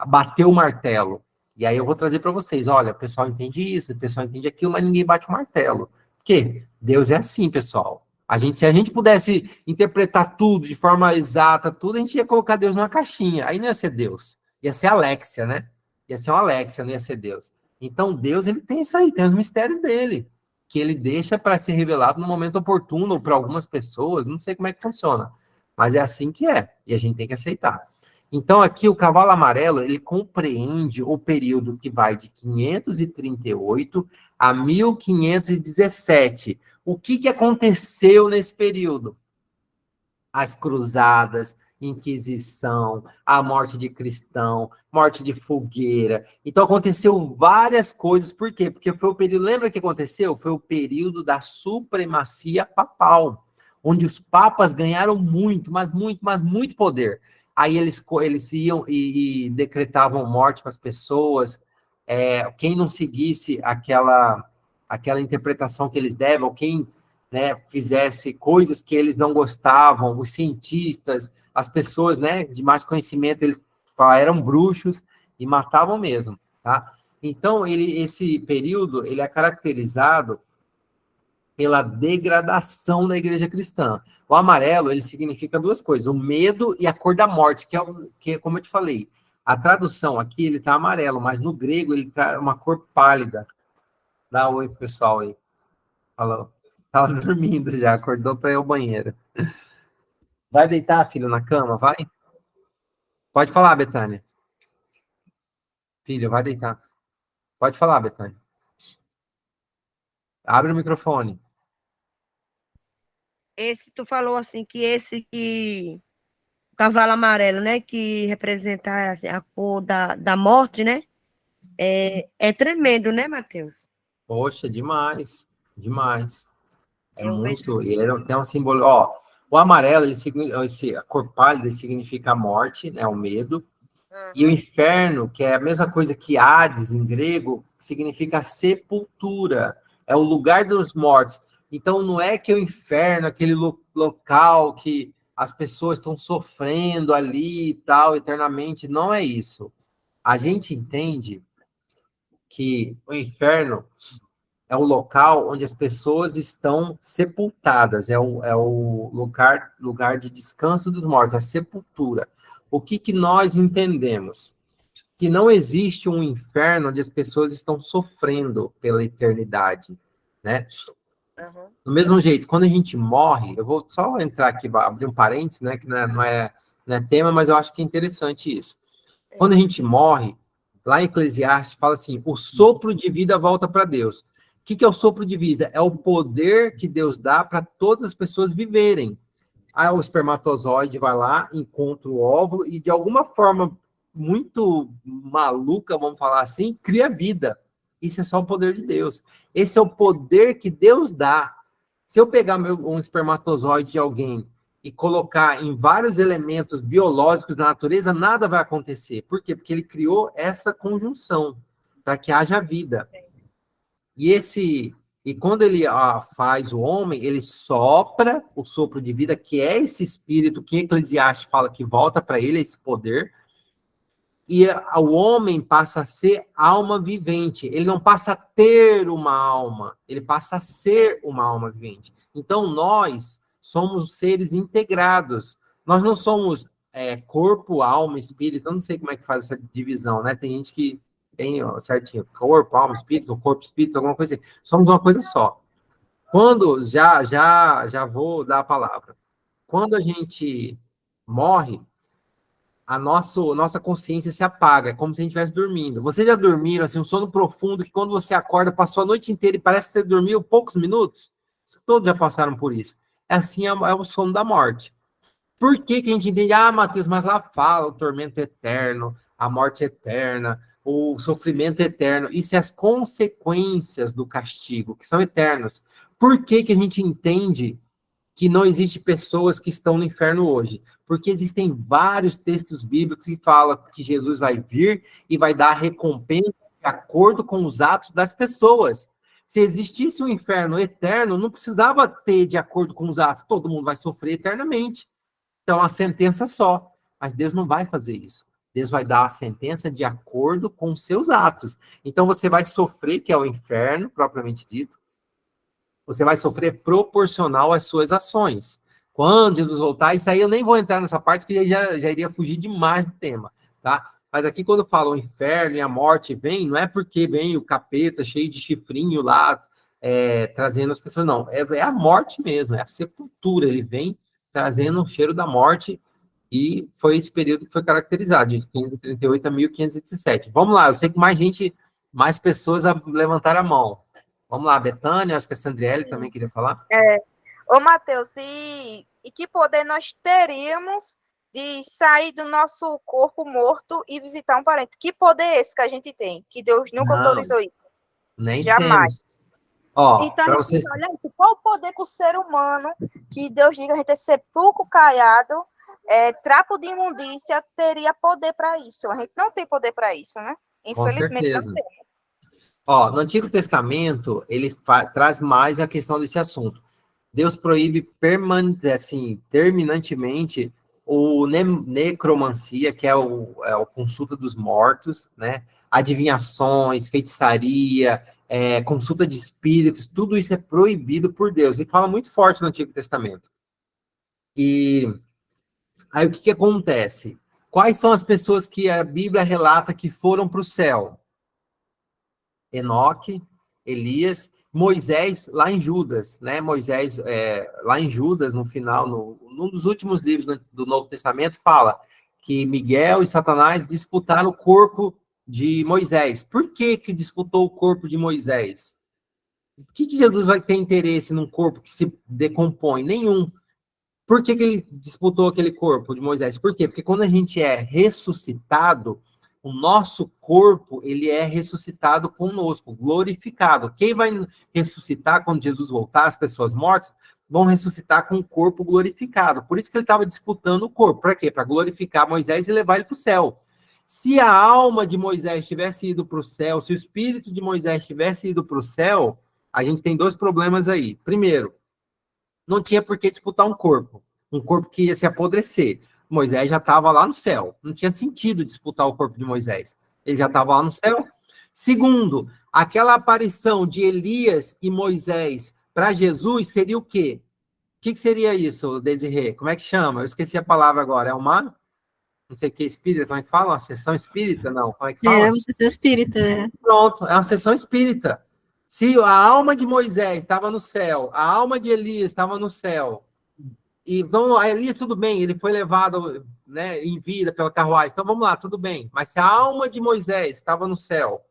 bater o martelo. E aí eu vou trazer para vocês, olha, o pessoal entende isso, o pessoal entende aquilo, mas ninguém bate o martelo. Por quê? Deus é assim, pessoal. Se a gente pudesse interpretar tudo de forma exata, tudo, a gente ia colocar Deus numa caixinha. Aí não ia ser Deus, ia ser Alexia, né? Ia ser uma Alexia, não ia ser Deus. Então, Deus, ele tem isso aí, tem os mistérios dele, que ele deixa para ser revelado no momento oportuno para algumas pessoas, não sei como é que funciona, mas é assim que é, e a gente tem que aceitar. Então, aqui, o cavalo amarelo, ele compreende o período que vai de 538 a 1517. O que aconteceu nesse período? As cruzadas, Inquisição, a morte de cristão, morte de fogueira. Então, aconteceu várias coisas. Por quê? Porque foi o período... Lembra o que aconteceu? Foi o período da supremacia papal. onde os papas ganharam muito, mas muito poder. Aí eles iam e decretavam morte para as pessoas. Quem não seguisse aquela interpretação que eles deram, ou quem, né, fizesse coisas que eles não gostavam, os cientistas, as pessoas, né, de mais conhecimento, eles eram bruxos e matavam mesmo, tá? Então, esse período, ele é caracterizado pela degradação da igreja cristã. O amarelo, ele significa duas coisas, o medo e a cor da morte, que como eu te falei, a tradução aqui, ele tá amarelo, mas no grego ele tá uma cor pálida. Dá oi pro pessoal aí. Falou. Tava dormindo já, acordou para ir ao banheiro. Vai deitar, filho, na cama, vai? Pode falar, Betânia. Filho, vai deitar. Pode falar, Betânia. Abre o microfone. Tu falou assim que o cavalo amarelo, né, que representa assim, a cor da morte, né? É tremendo, né, Mateus? Poxa, demais. Demais. É Eu vejo. muito. E ele tem um símbolo. Ó, o amarelo, a cor pálida significa a morte, né? O medo. E o inferno, que é a mesma coisa que Hades em grego, significa sepultura. É o lugar dos mortos. Então, não é que o inferno, aquele local que as pessoas estão sofrendo ali e tal, eternamente. Não é isso. A gente entende que o inferno é o local onde as pessoas estão sepultadas, é o lugar de descanso dos mortos, a sepultura. O que nós entendemos? Que não existe um inferno onde as pessoas estão sofrendo pela eternidade, né? Do mesmo jeito, quando a gente morre, eu vou só entrar aqui, abrir um parênteses, né, que não é tema, mas eu acho que é interessante isso. Quando a gente morre, lá em Eclesiastes fala assim, o sopro de vida volta para Deus. O que é o sopro de vida? É o poder que Deus dá para todas as pessoas viverem. Aí o espermatozoide vai lá, encontra o óvulo e, de alguma forma muito maluca, vamos falar assim, cria vida. Isso é só o poder de Deus. Esse é o poder que Deus dá. Se eu pegar um espermatozoide de alguém e colocar em vários elementos biológicos da natureza, nada vai acontecer. Por quê? Porque ele criou essa conjunção para que haja vida. E quando ele faz o homem, ele sopra o sopro de vida, que é esse espírito que Eclesiastes fala que volta para ele, esse poder, e o homem passa a ser alma vivente. Ele não passa a ter uma alma, ele passa a ser uma alma vivente. Então, nós somos seres integrados. Nós não somos corpo, alma, espírito. Eu não sei como é que faz essa divisão, né? Tem gente que tem certinho, corpo, alma, espírito, corpo, espírito, alguma coisa assim. Somos uma coisa só. Quando, já vou dar a palavra. Quando a gente morre, a nossa consciência se apaga, é como se a gente estivesse dormindo. Vocês já dormiram, assim, um sono profundo, que quando você acorda, passou a noite inteira e parece que você dormiu poucos minutos? Todos já passaram por isso. Assim é o sono da morte. Por que a gente entende? Ah, Mateus, mas lá fala o tormento eterno, a morte eterna, o sofrimento eterno. Isso é as consequências do castigo, que são eternas. Por que a gente entende que não existe pessoas que estão no inferno hoje? Porque existem vários textos bíblicos que falam que Jesus vai vir e vai dar recompensa de acordo com os atos das pessoas. Se existisse um inferno eterno, não precisava ter de acordo com os atos. Todo mundo vai sofrer eternamente. Então, a sentença só. Mas Deus não vai fazer isso. Deus vai dar a sentença de acordo com os seus atos. Então, você vai sofrer, que é o inferno, propriamente dito. Você vai sofrer proporcional às suas ações. Quando Jesus voltar, isso aí eu nem vou entrar nessa parte, que já iria fugir demais do tema, tá? Mas aqui, quando fala o inferno e a morte vem, não é porque vem o capeta cheio de chifrinho lá, trazendo as pessoas, não. É a morte mesmo, é a sepultura. Ele vem trazendo o cheiro da morte, e foi esse período que foi caracterizado, de 538 a 1517. Vamos lá, eu sei que mais pessoas levantaram a mão. Vamos lá, Betânia, acho que a Sandriele também queria falar. Ô, Mateus, e que poder nós teríamos de sair do nosso corpo morto e visitar um parente? Que poder é esse que a gente tem? Que Deus nunca autorizou isso? Nem Jamais. temos. Ó, Então, a para gente vocês... tem que olhar isso. Qual o poder que o ser humano, que Deus diga, a gente é sepulcro caiado, trapo de imundícia, teria poder para isso? A gente não tem poder para isso, né? Com Infelizmente, não certeza. tem. Ó, no Antigo Testamento, ele traz mais a questão desse assunto. Deus proíbe assim, terminantemente o necromancia, que é o consulta dos mortos, né? Adivinhações, feitiçaria, consulta de espíritos, tudo isso é proibido por Deus. Ele fala muito forte no Antigo Testamento. E aí o que acontece? Quais são as pessoas que a Bíblia relata que foram para o céu? Enoque, Elias, Moisés, lá em Judas, né? Moisés, lá em Judas, no final, num dos últimos livros do Novo Testamento, fala que Miguel e Satanás disputaram o corpo de Moisés. Por que disputou o corpo de Moisés? Por que Jesus vai ter interesse num corpo que se decompõe? Nenhum. Por que ele disputou aquele corpo de Moisés? Por quê? Porque quando a gente é ressuscitado, o nosso corpo, ele é ressuscitado conosco, glorificado. Quem vai ressuscitar quando Jesus voltar, as pessoas mortas, vão ressuscitar com o corpo glorificado. Por isso que ele estava disputando o corpo. Para quê? Para glorificar Moisés e levar ele para o céu. Se a alma de Moisés tivesse ido para o céu, se o espírito de Moisés tivesse ido para o céu, a gente tem dois problemas aí. Primeiro, não tinha por que disputar um corpo que ia se apodrecer. Moisés já estava lá no céu, não tinha sentido disputar o corpo de Moisés, ele já estava lá no céu. Segundo, aquela aparição de Elias e Moisés para Jesus seria o quê? O que seria isso, Desirê? Como é que chama? Eu esqueci a palavra agora, é uma... Não sei o que, espírita, como é que fala? Uma sessão espírita? Não, como é que fala? Uma sessão espírita, Pronto, é uma sessão espírita. Se a alma de Moisés estava no céu, a alma de Elias estava no céu, e então, a Elias, tudo bem, ele foi levado, né, em vida pela carruagem, então vamos lá, tudo bem. Mas se a alma de Moisés estava no céu,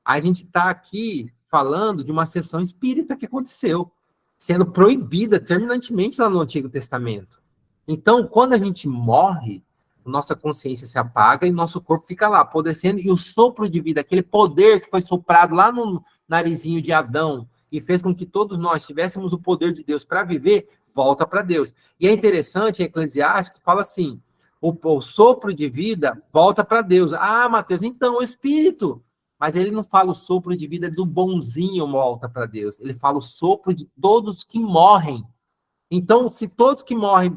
a gente está aqui falando de uma sessão espírita que aconteceu, sendo proibida terminantemente lá no Antigo Testamento. Então, quando a gente morre, nossa consciência se apaga e nosso corpo fica lá, apodrecendo, e o sopro de vida, aquele poder que foi soprado lá no narizinho de Adão e fez com que todos nós tivéssemos o poder de Deus para viver, volta para Deus. E é interessante, em Eclesiastes, fala assim, o sopro de vida volta para Deus. Ah, Mateus, então, o Espírito. Mas ele não fala o sopro de vida do bonzinho volta para Deus. Ele fala o sopro de todos que morrem. Então, se todos que morrem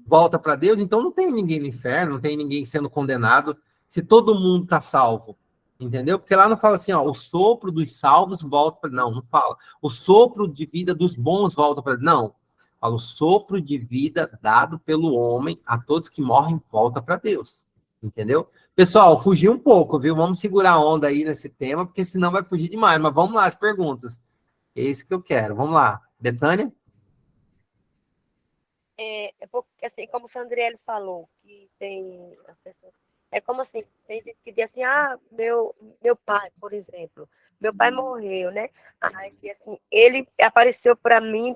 volta para Deus, então não tem ninguém no inferno, não tem ninguém sendo condenado, se todo mundo está salvo. Entendeu? Porque lá não fala assim, ó, o sopro dos salvos volta para... Não fala. O sopro de vida dos bons volta para... Não. Fala, o sopro de vida dado pelo homem a todos que morrem volta para Deus. Entendeu? Pessoal, fugi um pouco, viu? Vamos segurar a onda aí nesse tema, porque senão vai fugir demais. Mas vamos lá, as perguntas. É isso que eu quero. Vamos lá. Betânia? Porque, assim, como o Sandriele falou, que tem as pessoas... É como assim, tem gente que diz assim, meu pai, por exemplo, meu pai morreu, né? Aí, assim, ele apareceu para mim,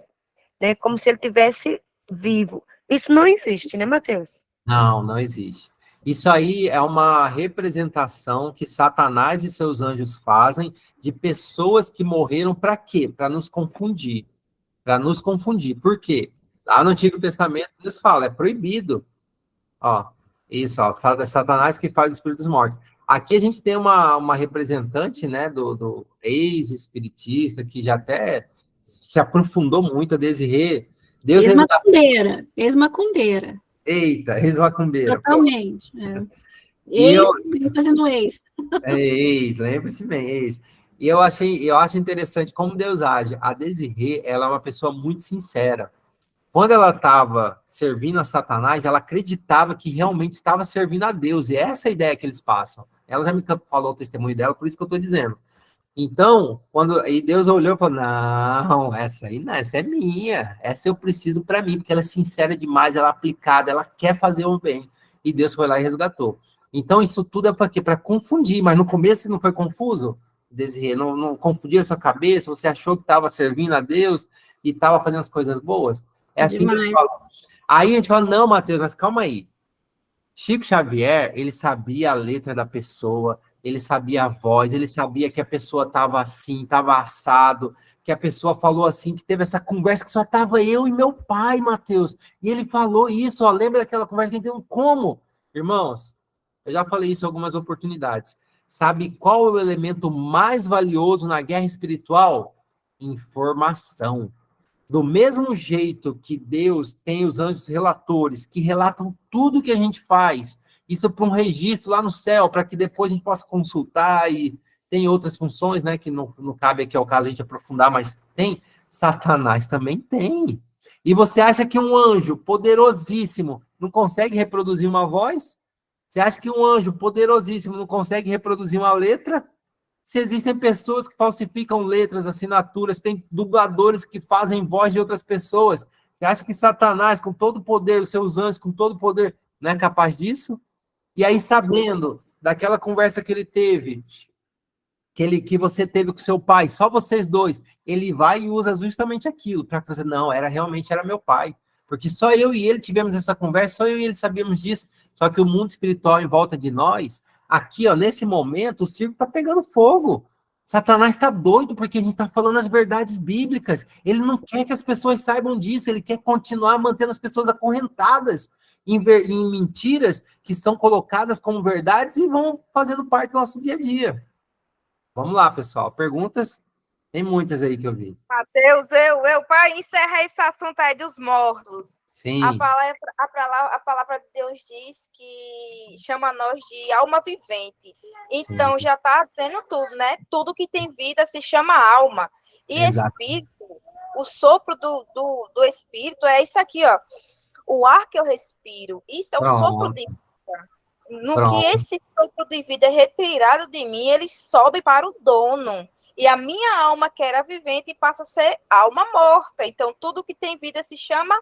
né, como se ele tivesse vivo. Isso não existe, né, Mateus? Não existe. Isso aí é uma representação que Satanás e seus anjos fazem de pessoas que morreram para quê? Para nos confundir. Para nos confundir. Por quê? Lá no Antigo Testamento, eles falam, é proibido. Ó, isso, ó, Satanás que faz os espíritos mortos. Aqui a gente tem uma representante, né, do ex-espiritista, que já até se aprofundou muito, a Desirê. Deus ex-macumbeira. Eita, ex-macumbeira. Totalmente. Fazendo ex. Lembre-se bem, ex. E eu acho interessante como Deus age. A Desirê, ela é uma pessoa muito sincera. Quando ela estava servindo a Satanás, ela acreditava que realmente estava servindo a Deus. E essa é a ideia que eles passam. Ela já me falou o testemunho dela, por isso que eu estou dizendo. Então, aí Deus olhou e falou, não, essa é minha. Essa eu preciso para mim, porque ela é sincera demais, ela é aplicada, ela quer fazer o bem. E Deus foi lá e resgatou. Então, isso tudo é para quê? Para confundir. Mas no começo não foi confuso? Desirê, não confundiu a sua cabeça? Você achou que estava servindo a Deus e estava fazendo as coisas boas? É assim que eles falam. Aí a gente fala, não, Mateus, mas calma aí. Chico Xavier, ele sabia a letra da pessoa, ele sabia a voz, ele sabia que a pessoa estava assim, estava assado, que a pessoa falou assim, que teve essa conversa que só estava eu e meu pai, Mateus. E ele falou isso, ó, lembra daquela conversa que a gente teve? Como? Irmãos, eu já falei isso em algumas oportunidades. Sabe qual é o elemento mais valioso na guerra espiritual? Informação. Do mesmo jeito que Deus tem os anjos relatores, que relatam tudo que a gente faz, isso para um registro lá no céu, para que depois a gente possa consultar, e tem outras funções, né, que não cabe aqui ao caso a gente aprofundar, mas tem. Satanás também tem. E você acha que um anjo poderosíssimo não consegue reproduzir uma voz? Você acha que um anjo poderosíssimo não consegue reproduzir uma letra? Se existem pessoas que falsificam letras, assinaturas, tem dubladores que fazem voz de outras pessoas. Você acha que Satanás, com todo o poder, os seus anjos, com todo o poder, não é capaz disso? E aí, sabendo daquela conversa que ele teve, que você teve com seu pai, só vocês dois, ele vai e usa justamente aquilo, para fazer, não, realmente era meu pai. Porque só eu e ele tivemos essa conversa, só eu e ele sabíamos disso. Só que o mundo espiritual em volta de nós, aqui, ó, nesse momento, o circo está pegando fogo. Satanás está doido porque a gente está falando as verdades bíblicas. Ele não quer que as pessoas saibam disso, ele quer continuar mantendo as pessoas acorrentadas em mentiras que são colocadas como verdades e vão fazendo parte do nosso dia a dia. Vamos lá, pessoal. Perguntas? Tem muitas aí que eu vi. Mateus, para encerrar esse assunto aí dos mortos. Sim. A palavra de Deus diz que chama nós de alma vivente. Então, Sim. já está dizendo tudo, né? Tudo que tem vida se chama alma. E Exato. espírito, o sopro do espírito é isso aqui, ó. O ar que eu respiro, isso é o sopro de vida. No que esse sopro de vida é retirado de mim, ele sobe para o dono. E a minha alma, que era vivente, passa a ser alma morta. Então, tudo que tem vida se chama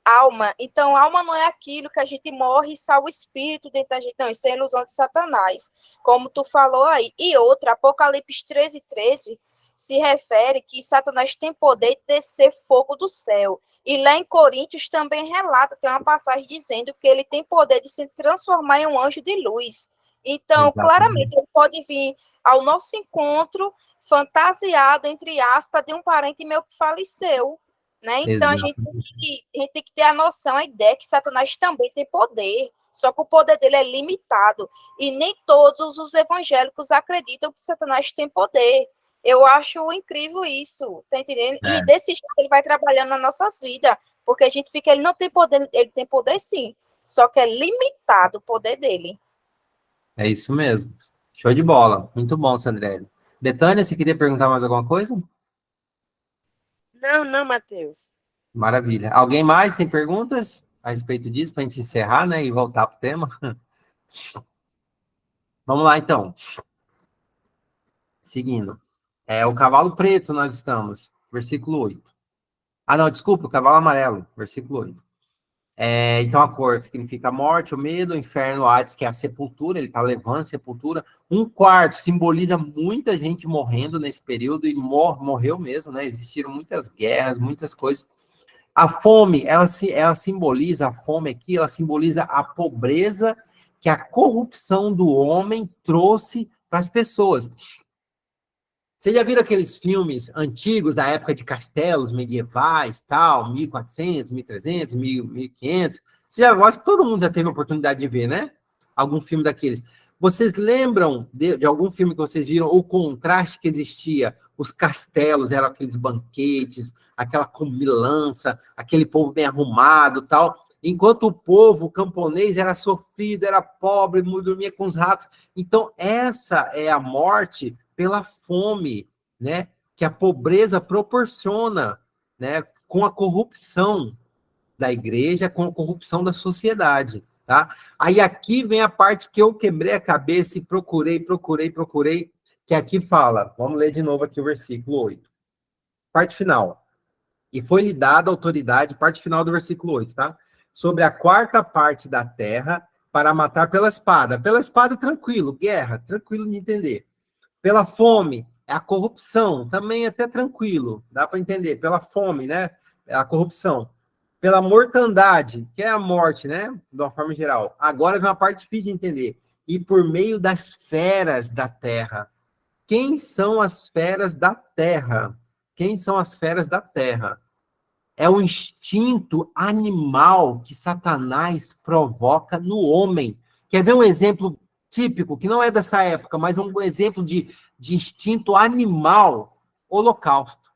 alma. Então, alma não é aquilo que a gente morre e sai o espírito dentro da gente. Não, isso é ilusão de Satanás. Como tu falou aí. E outra, Apocalipse 13:13 se refere que Satanás tem poder de descer fogo do céu. E lá em Coríntios também relata, tem uma passagem dizendo que ele tem poder de se transformar em um anjo de luz. Então, claramente, ele pode vir ao nosso encontro fantasiado, entre aspas, de um parente meu que faleceu. Né? Então, a gente tem que ter a noção, a ideia que Satanás também tem poder, só que o poder dele é limitado. E nem todos os evangélicos acreditam que Satanás tem poder. Eu acho incrível isso, tá entendendo? E desse jeito ele vai trabalhando nas nossas vidas, porque a gente fica, ele não tem poder, ele tem poder sim, só que é limitado o poder dele. É isso mesmo. Show de bola. Muito bom, Sandrelli. Betânia, você queria perguntar mais alguma coisa? Não, Mateus. Maravilha. Alguém mais tem perguntas a respeito disso, para a gente encerrar, né, e voltar para o tema? Vamos lá, então. Seguindo. O cavalo preto nós estamos, versículo 8. Ah, não, desculpa, o cavalo amarelo, versículo 8. Então, a cor significa a morte, o medo, o inferno, o Hades, que é a sepultura, ele está levando a sepultura. 1/4 simboliza muita gente morrendo nesse período, e morreu mesmo, né? Existiram muitas guerras, muitas coisas. A fome, ela simboliza, a fome aqui, ela simboliza a pobreza que a corrupção do homem trouxe para as pessoas. Vocês já viram aqueles filmes antigos da época de castelos medievais, tal, 1400, 1300, 1500? Eu acho que todo mundo já teve a oportunidade de ver, né? Algum filme daqueles. Vocês lembram de algum filme que vocês viram, o contraste que existia? Os castelos eram aqueles banquetes, aquela comilança, aquele povo bem arrumado, tal. Enquanto o povo camponês era sofrido, era pobre, dormia com os ratos. Então, essa é a morte pela fome, né, que a pobreza proporciona, né, com a corrupção da igreja, com a corrupção da sociedade, tá? Aí aqui vem a parte que eu quebrei a cabeça e procurei, que aqui fala, vamos ler de novo aqui o versículo 8. Parte final. E foi-lhe dada autoridade, parte final do versículo 8, tá? Sobre a 4ª parte da terra, para matar pela espada. Pela espada, tranquilo, guerra, tranquilo de entender. Pela fome, é a corrupção, também é até tranquilo, dá para entender. Pela fome, né? É a corrupção. Pela mortandade, que é a morte, né? De uma forma geral. Agora vem uma parte difícil de entender. e por meio das feras da terra. Quem são as feras da terra? Quem são as feras da terra? É o instinto animal que Satanás provoca no homem. Quer ver um exemplo típico, que não é dessa época, mas um exemplo de instinto animal? Holocausto.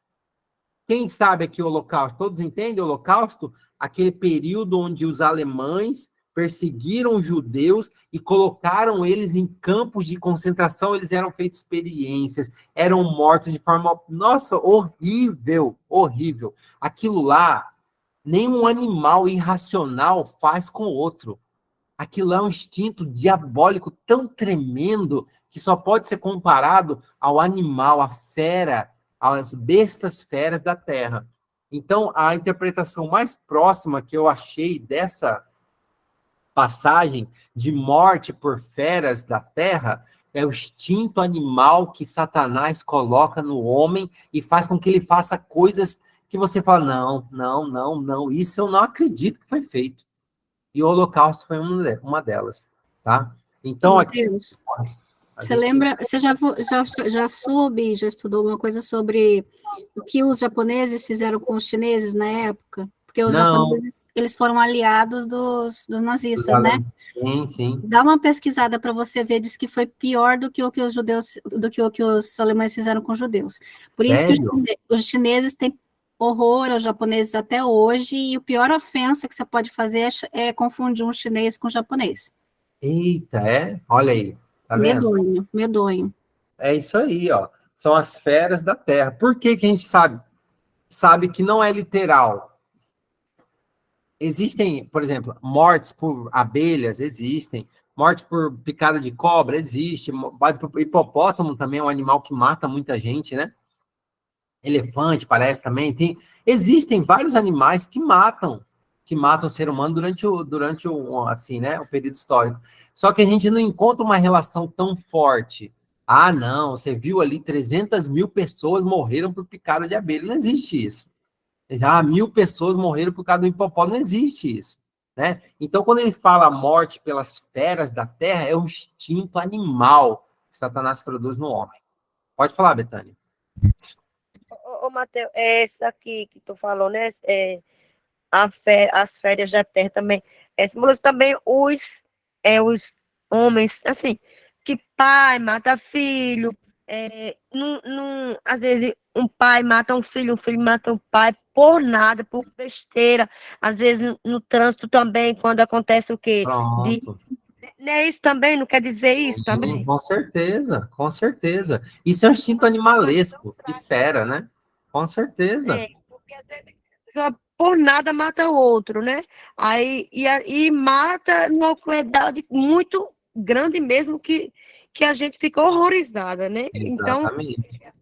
Quem sabe aqui o Holocausto? Todos entendem o Holocausto? Aquele período onde os alemães perseguiram os judeus e colocaram eles em campos de concentração, eles eram feitos experiências, eram mortos de forma, nossa, horrível, horrível. Aquilo lá, nenhum animal irracional faz com o outro. Aquilo é um instinto diabólico tão tremendo que só pode ser comparado ao animal, à fera, às bestas feras da terra. Então, a interpretação mais próxima que eu achei dessa passagem de morte por feras da terra é o instinto animal que Satanás coloca no homem e faz com que ele faça coisas que você fala, não, isso eu não acredito que foi feito. E o Holocausto foi uma delas, tá? Então, aqui... Você lembra, você já soube, já estudou alguma coisa sobre o que os japoneses fizeram com os chineses na época? Porque os japoneses, eles foram aliados dos nazistas, né? Sim. Dá uma pesquisada para você ver, diz que foi pior do que o que os judeus, do que o que os alemães fizeram com os judeus. Por isso que os chineses têm horror aos japoneses até hoje, e a pior ofensa que você pode fazer é confundir um chinês com um japonês. Eita, olha aí. Tá vendo? Medonho. É isso aí, ó. São as feras da terra. Por que que a gente sabe que não é literal? Existem, por exemplo, mortes por abelhas, existem. Morte por picada de cobra, existe. Hipopótamo também é um animal que mata muita gente, né? Elefante, parece também. Existem vários animais que matam o ser humano durante o assim, né, o período histórico. Só que a gente não encontra uma relação tão forte. Ah, não, você viu ali 300 mil pessoas morreram por picada de abelha. Não existe isso. Já 1000 pessoas morreram por causa do hipopótamo. Não existe isso, né? Então, quando ele fala morte pelas feras da terra, é um instinto animal que Satanás produz no homem. Pode falar, Betânia. Ô, Mateus, essa aqui que tu falou, né? As férias da terra também. Simula também os homens, assim, que pai mata filho, às vezes um pai mata um filho mata um pai por nada, por besteira. Às vezes no trânsito também, quando acontece o quê? Pronto. Não é isso também? Não quer dizer isso também? Com certeza, com certeza. Isso é um instinto animalesco, de fera, né? Com certeza. Porque às vezes por nada mata o outro, né? E mata numa crueldade muito grande mesmo que a gente fica horrorizada, né? Exatamente. Então,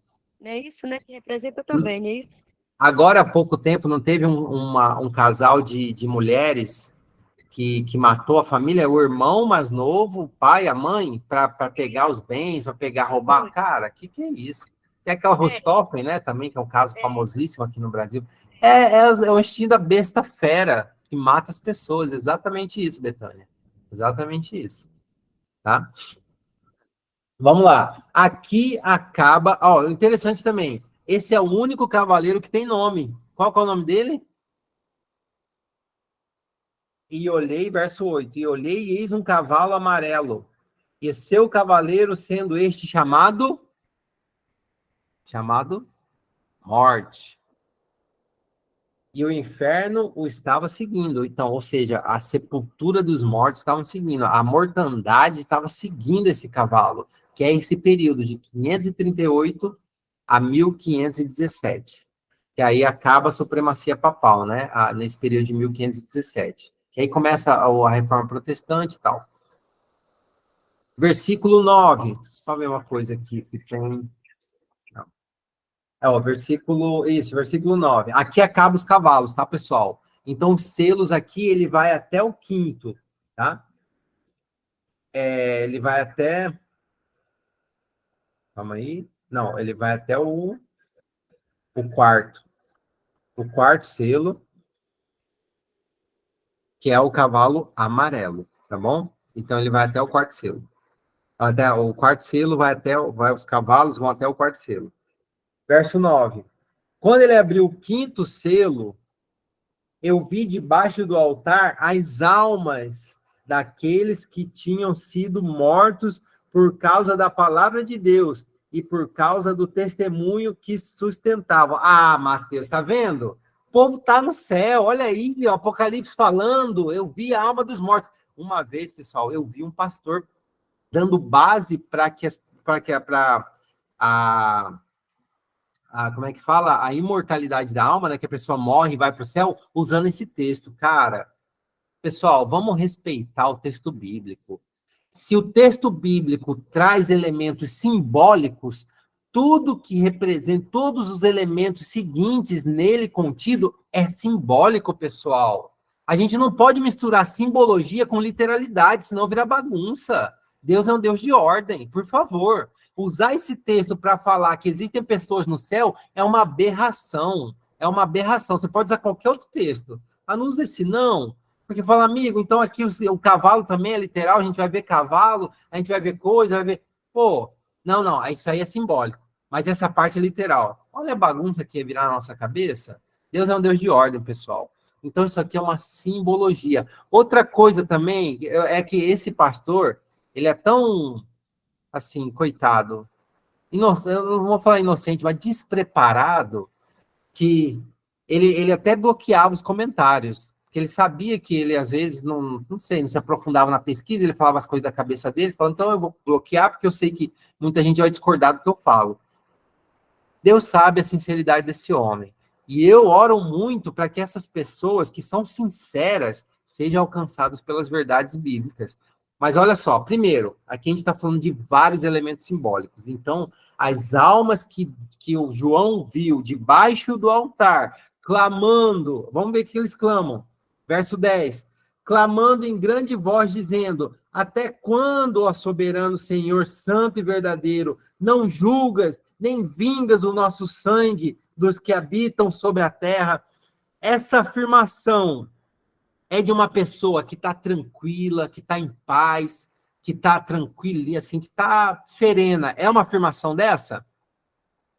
é isso, né? Que representa também, né? Isso. Agora, há pouco tempo, não teve um casal de mulheres que matou a família, o irmão mais novo, o pai, a mãe, para pegar os bens, para pegar, roubar? Cara, que é isso? Tem aquela Richthofen, né, também, que é um caso famosíssimo aqui no Brasil. É o instinto da besta fera que mata as pessoas. Exatamente isso, Betânia. Exatamente isso. Tá? Vamos lá. Aqui acaba... Ó, interessante também. Esse é o único cavaleiro que tem nome. Qual que é o nome dele? E olhei, verso 8, e olhei e eis um cavalo amarelo, e seu cavaleiro sendo este chamado morte. E o inferno o estava seguindo. Então, ou seja, a sepultura dos mortos estavam seguindo. A mortandade estava seguindo esse cavalo, que é esse período de 538 a 1517. Que aí acaba a supremacia papal, né? Nesse período de 1517. Que aí começa a reforma protestante e tal. Versículo 9. Só ver uma coisa aqui, se tem... versículo 9. Aqui acaba os cavalos, tá, pessoal? Então, os selos aqui, ele vai até o 5º, tá? Ele vai até... Calma aí. Não, ele vai até o 4º. O 4º selo, que é o cavalo amarelo, tá bom? Então, ele vai até o 4º selo. Até o quarto selo os cavalos vão até o quarto selo. Verso 9. Quando ele abriu o quinto selo, eu vi debaixo do altar as almas daqueles que tinham sido mortos por causa da palavra de Deus e por causa do testemunho que sustentavam. Ah, Mateus, tá vendo? O povo tá no céu, olha aí, o Apocalipse falando, eu vi a alma dos mortos. Uma vez, pessoal, eu vi um pastor dando base para como é que fala? A imortalidade da alma, né? Que a pessoa morre e vai para o céu, usando esse texto. Cara, pessoal, vamos respeitar o texto bíblico. Se o texto bíblico traz elementos simbólicos, tudo que representa, todos os elementos seguintes nele contido é simbólico, pessoal. A gente não pode misturar simbologia com literalidade, senão vira bagunça. Deus é um Deus de ordem, por favor. Usar esse texto para falar que existem pessoas no céu é uma aberração. É uma aberração. Você pode usar qualquer outro texto. Mas não usa esse, não. Porque fala, amigo, então aqui o cavalo também é literal, a gente vai ver cavalo, a gente vai ver coisa, vai ver... Pô, não, isso aí é simbólico. Mas essa parte é literal. Olha a bagunça que ia virar na nossa cabeça. Deus é um Deus de ordem, pessoal. Então isso aqui é uma simbologia. Outra coisa também é que esse pastor, ele é tão, assim, coitado, eu não vou falar inocente, mas despreparado, que ele até bloqueava os comentários, porque ele sabia que ele, às vezes, não se aprofundava na pesquisa, ele falava as coisas da cabeça dele, falando, então eu vou bloquear, porque eu sei que muita gente vai discordar do que eu falo. Deus sabe a sinceridade desse homem. E eu oro muito para que essas pessoas que são sinceras sejam alcançadas pelas verdades bíblicas. Mas olha só, primeiro, aqui a gente está falando de vários elementos simbólicos. Então, as almas que o João viu debaixo do altar, clamando, vamos ver o que eles clamam. Verso 10. Clamando em grande voz, dizendo, até quando, ó soberano Senhor, santo e verdadeiro, não julgas, nem vingas o nosso sangue dos que habitam sobre a terra? Essa afirmação é de uma pessoa que está tranquila, que está em paz, que está tranquila, assim, que está serena. É uma afirmação dessa?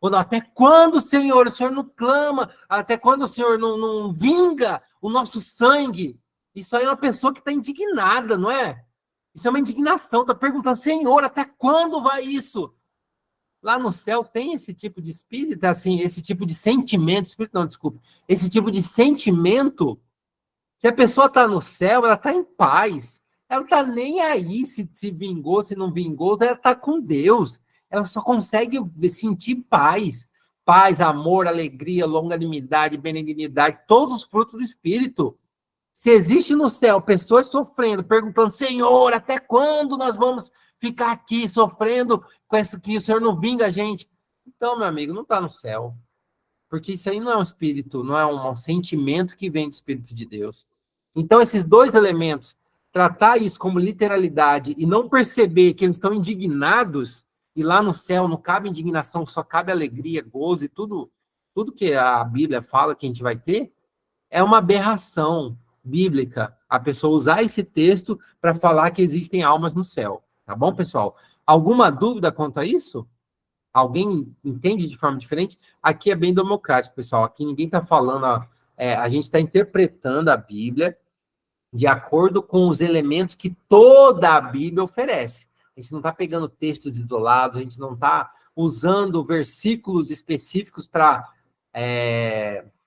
Ou não? Até quando, Senhor, o Senhor não clama? Até quando o Senhor não vinga o nosso sangue? Isso aí é uma pessoa que está indignada, não é? Isso é uma indignação, está perguntando, Senhor, até quando vai isso? Lá no céu tem esse tipo de espírito, assim, esse tipo de sentimento, espírito não, desculpa, esse tipo de sentimento. Se a pessoa está no céu, ela está em paz. Ela não está nem aí se vingou, se não vingou, ela está com Deus. Ela só consegue sentir paz. Paz, amor, alegria, longanimidade, benignidade, todos os frutos do Espírito. Se existe no céu pessoas sofrendo, perguntando, Senhor, até quando nós vamos ficar aqui sofrendo com isso que o Senhor não vinga a gente? Então, meu amigo, não está no céu. Porque isso aí não é um espírito, não é um sentimento que vem do Espírito de Deus. Então, esses dois elementos, tratar isso como literalidade e não perceber que eles estão indignados, e lá no céu não cabe indignação, só cabe alegria, gozo e tudo que a Bíblia fala que a gente vai ter, é uma aberração bíblica a pessoa usar esse texto para falar que existem almas no céu. Tá bom, pessoal? Alguma dúvida quanto a isso? Alguém entende de forma diferente? Aqui é bem democrático, pessoal. Aqui ninguém está falando, a gente está interpretando a Bíblia de acordo com os elementos que toda a Bíblia oferece. A gente não está pegando textos isolados, a gente não está usando versículos específicos para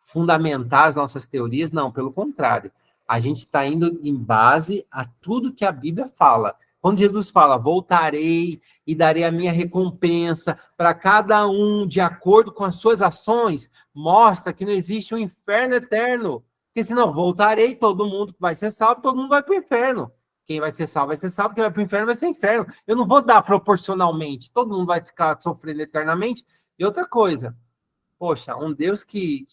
fundamentar as nossas teorias, não, pelo contrário. A gente está indo em base a tudo que a Bíblia fala. Quando Jesus fala, voltarei e darei a minha recompensa para cada um de acordo com as suas ações, mostra que não existe um inferno eterno. Porque senão, voltarei, todo mundo vai ser salvo, todo mundo vai para o inferno. Quem vai ser salvo, quem vai para o inferno vai ser inferno. Eu não vou dar proporcionalmente, todo mundo vai ficar sofrendo eternamente. E outra coisa, poxa, um Deus que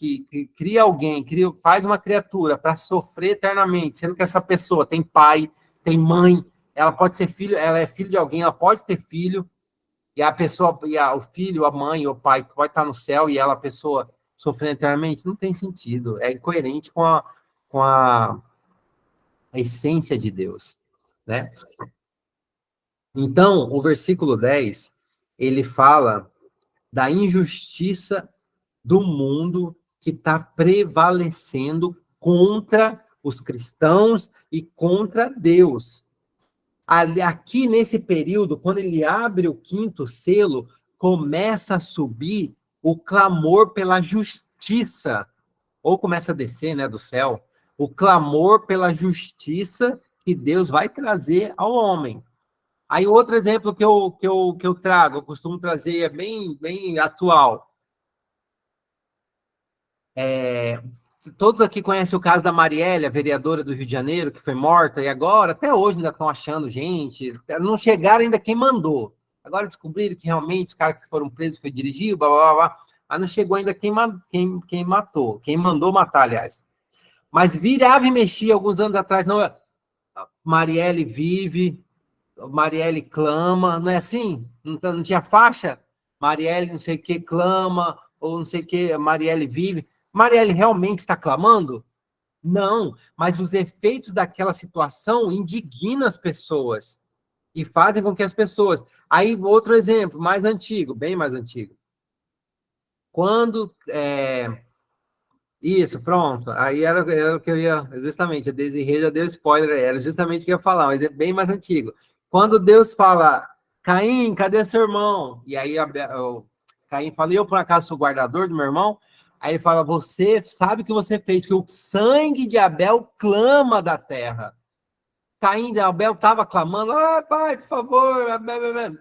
cria alguém, faz uma criatura para sofrer eternamente, sendo que essa pessoa tem pai, tem mãe, ela pode ser filho, ela é filho de alguém, ela pode ter filho, e a pessoa, o filho, a mãe, o pai pode estar no céu e ela, a pessoa, sofrendo eternamente, não tem sentido. É incoerente com a essência de Deus, né? Então, o versículo 10, ele fala da injustiça do mundo que está prevalecendo contra os cristãos e contra Deus. Aqui nesse período, quando ele abre o quinto selo, começa a subir o clamor pela justiça, ou começa a descer, né, do céu, o clamor pela justiça que Deus vai trazer ao homem. Aí outro exemplo que eu trago, eu costumo trazer, é bem atual. Todos aqui conhecem o caso da Marielle, a vereadora do Rio de Janeiro, que foi morta, e agora, até hoje, ainda estão achando gente. Não chegaram ainda quem mandou. Agora descobriram que realmente os caras que foram presos foi dirigido, blá, blá, blá. Mas não chegou ainda quem matou, quem mandou matar, aliás. Mas virava e mexia alguns anos atrás, não, Marielle vive, Marielle clama, não é assim? Não tinha faixa? Marielle não sei o que clama, ou não sei o que, Marielle vive. Marielle realmente está clamando? Não, mas os efeitos daquela situação indignam as pessoas e fazem com que as pessoas... Aí, outro exemplo, mais antigo, bem mais antigo. Quando... Isso, pronto. Aí era o que eu ia... Justamente, a Desirê já deu spoiler, era justamente o que eu ia falar, mas é bem mais antigo. Quando Deus fala, Caim, cadê seu irmão? E aí Caim fala, eu por acaso sou guardador do meu irmão? Aí ele fala, você sabe o que você fez, que o sangue de Abel clama da terra. Caim de Abel estava clamando, pai, por favor,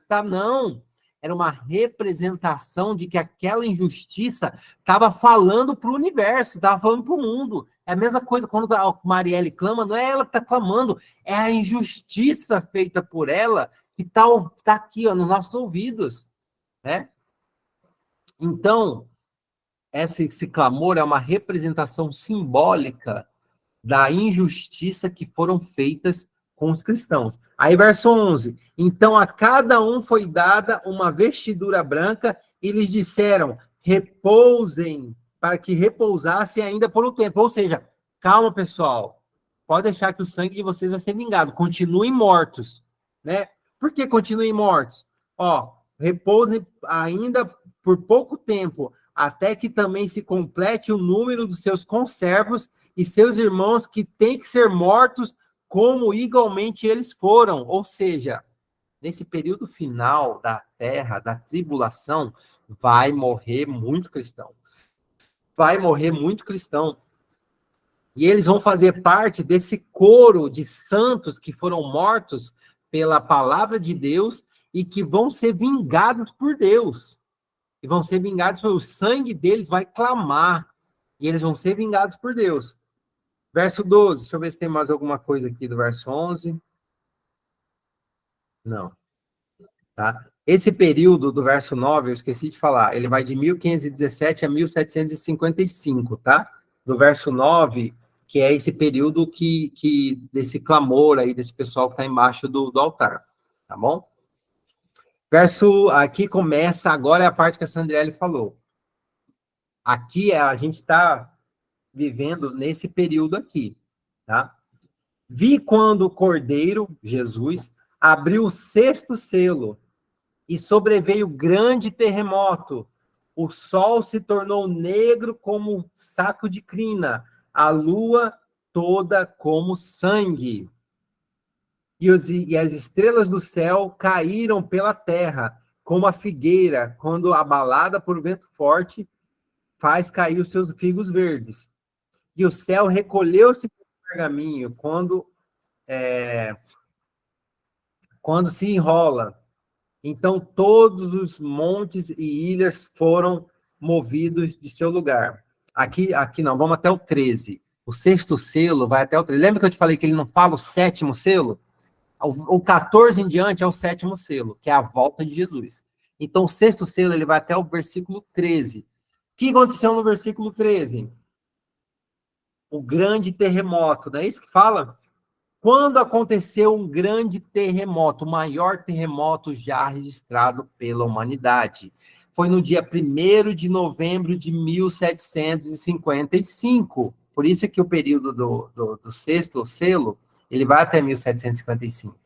tá, não. Era uma representação de que aquela injustiça estava falando para o universo, estava falando para o mundo. É a mesma coisa quando a Marielle clama, não é ela que está clamando, é a injustiça feita por ela que está aqui, ó, nos nossos ouvidos, né? Então, esse clamor é uma representação simbólica da injustiça que foram feitas com os cristãos. Aí, verso 11. Então, a cada um foi dada uma vestidura branca e lhes disseram, repousem, para que repousassem ainda por um tempo. Ou seja, calma, pessoal, pode deixar que o sangue de vocês vai ser vingado. Continuem mortos, né? Por que continuem mortos? Ó, repousem ainda por pouco tempo, até que também se complete o número dos seus conservos e seus irmãos que têm que ser mortos como igualmente eles foram. Ou seja, nesse período final da terra, da tribulação, vai morrer muito cristão. Vai morrer muito cristão. E eles vão fazer parte desse coro de santos que foram mortos pela palavra de Deus e que vão ser vingados por Deus. E vão ser vingados, o sangue deles vai clamar. E eles vão ser vingados por Deus. Verso 12, deixa eu ver se tem mais alguma coisa aqui do verso 11. Não. Tá? Esse período do verso 9, eu esqueci de falar, ele vai de 1517 a 1755, tá? Do verso 9, que é esse período desse clamor aí, desse pessoal que está embaixo do altar, tá bom? Verso, aqui começa, agora é a parte que a Sandriele falou. Aqui a gente está vivendo nesse período aqui, tá? Vi quando o Cordeiro, Jesus, abriu o sexto selo e sobreveio grande terremoto. O sol se tornou negro como um saco de crina, a lua toda como sangue. E as estrelas do céu caíram pela terra, como a figueira, quando abalada por vento forte, faz cair os seus figos verdes. E o céu recolheu-se para o pergaminho, quando se enrola. Então todos os montes e ilhas foram movidos de seu lugar. Aqui não, vamos até o 13. O sexto selo vai até o 13. Lembra que eu te falei que ele não fala o sétimo selo? O 14 em diante é o sétimo selo, que é a volta de Jesus. Então o sexto selo ele vai até o versículo 13. O que aconteceu no versículo 13? O grande terremoto, não é isso que fala? Quando aconteceu um grande terremoto, o maior terremoto já registrado pela humanidade. Foi no dia 1º de novembro de 1755. Por isso que o período do sexto selo, ele vai até 1755.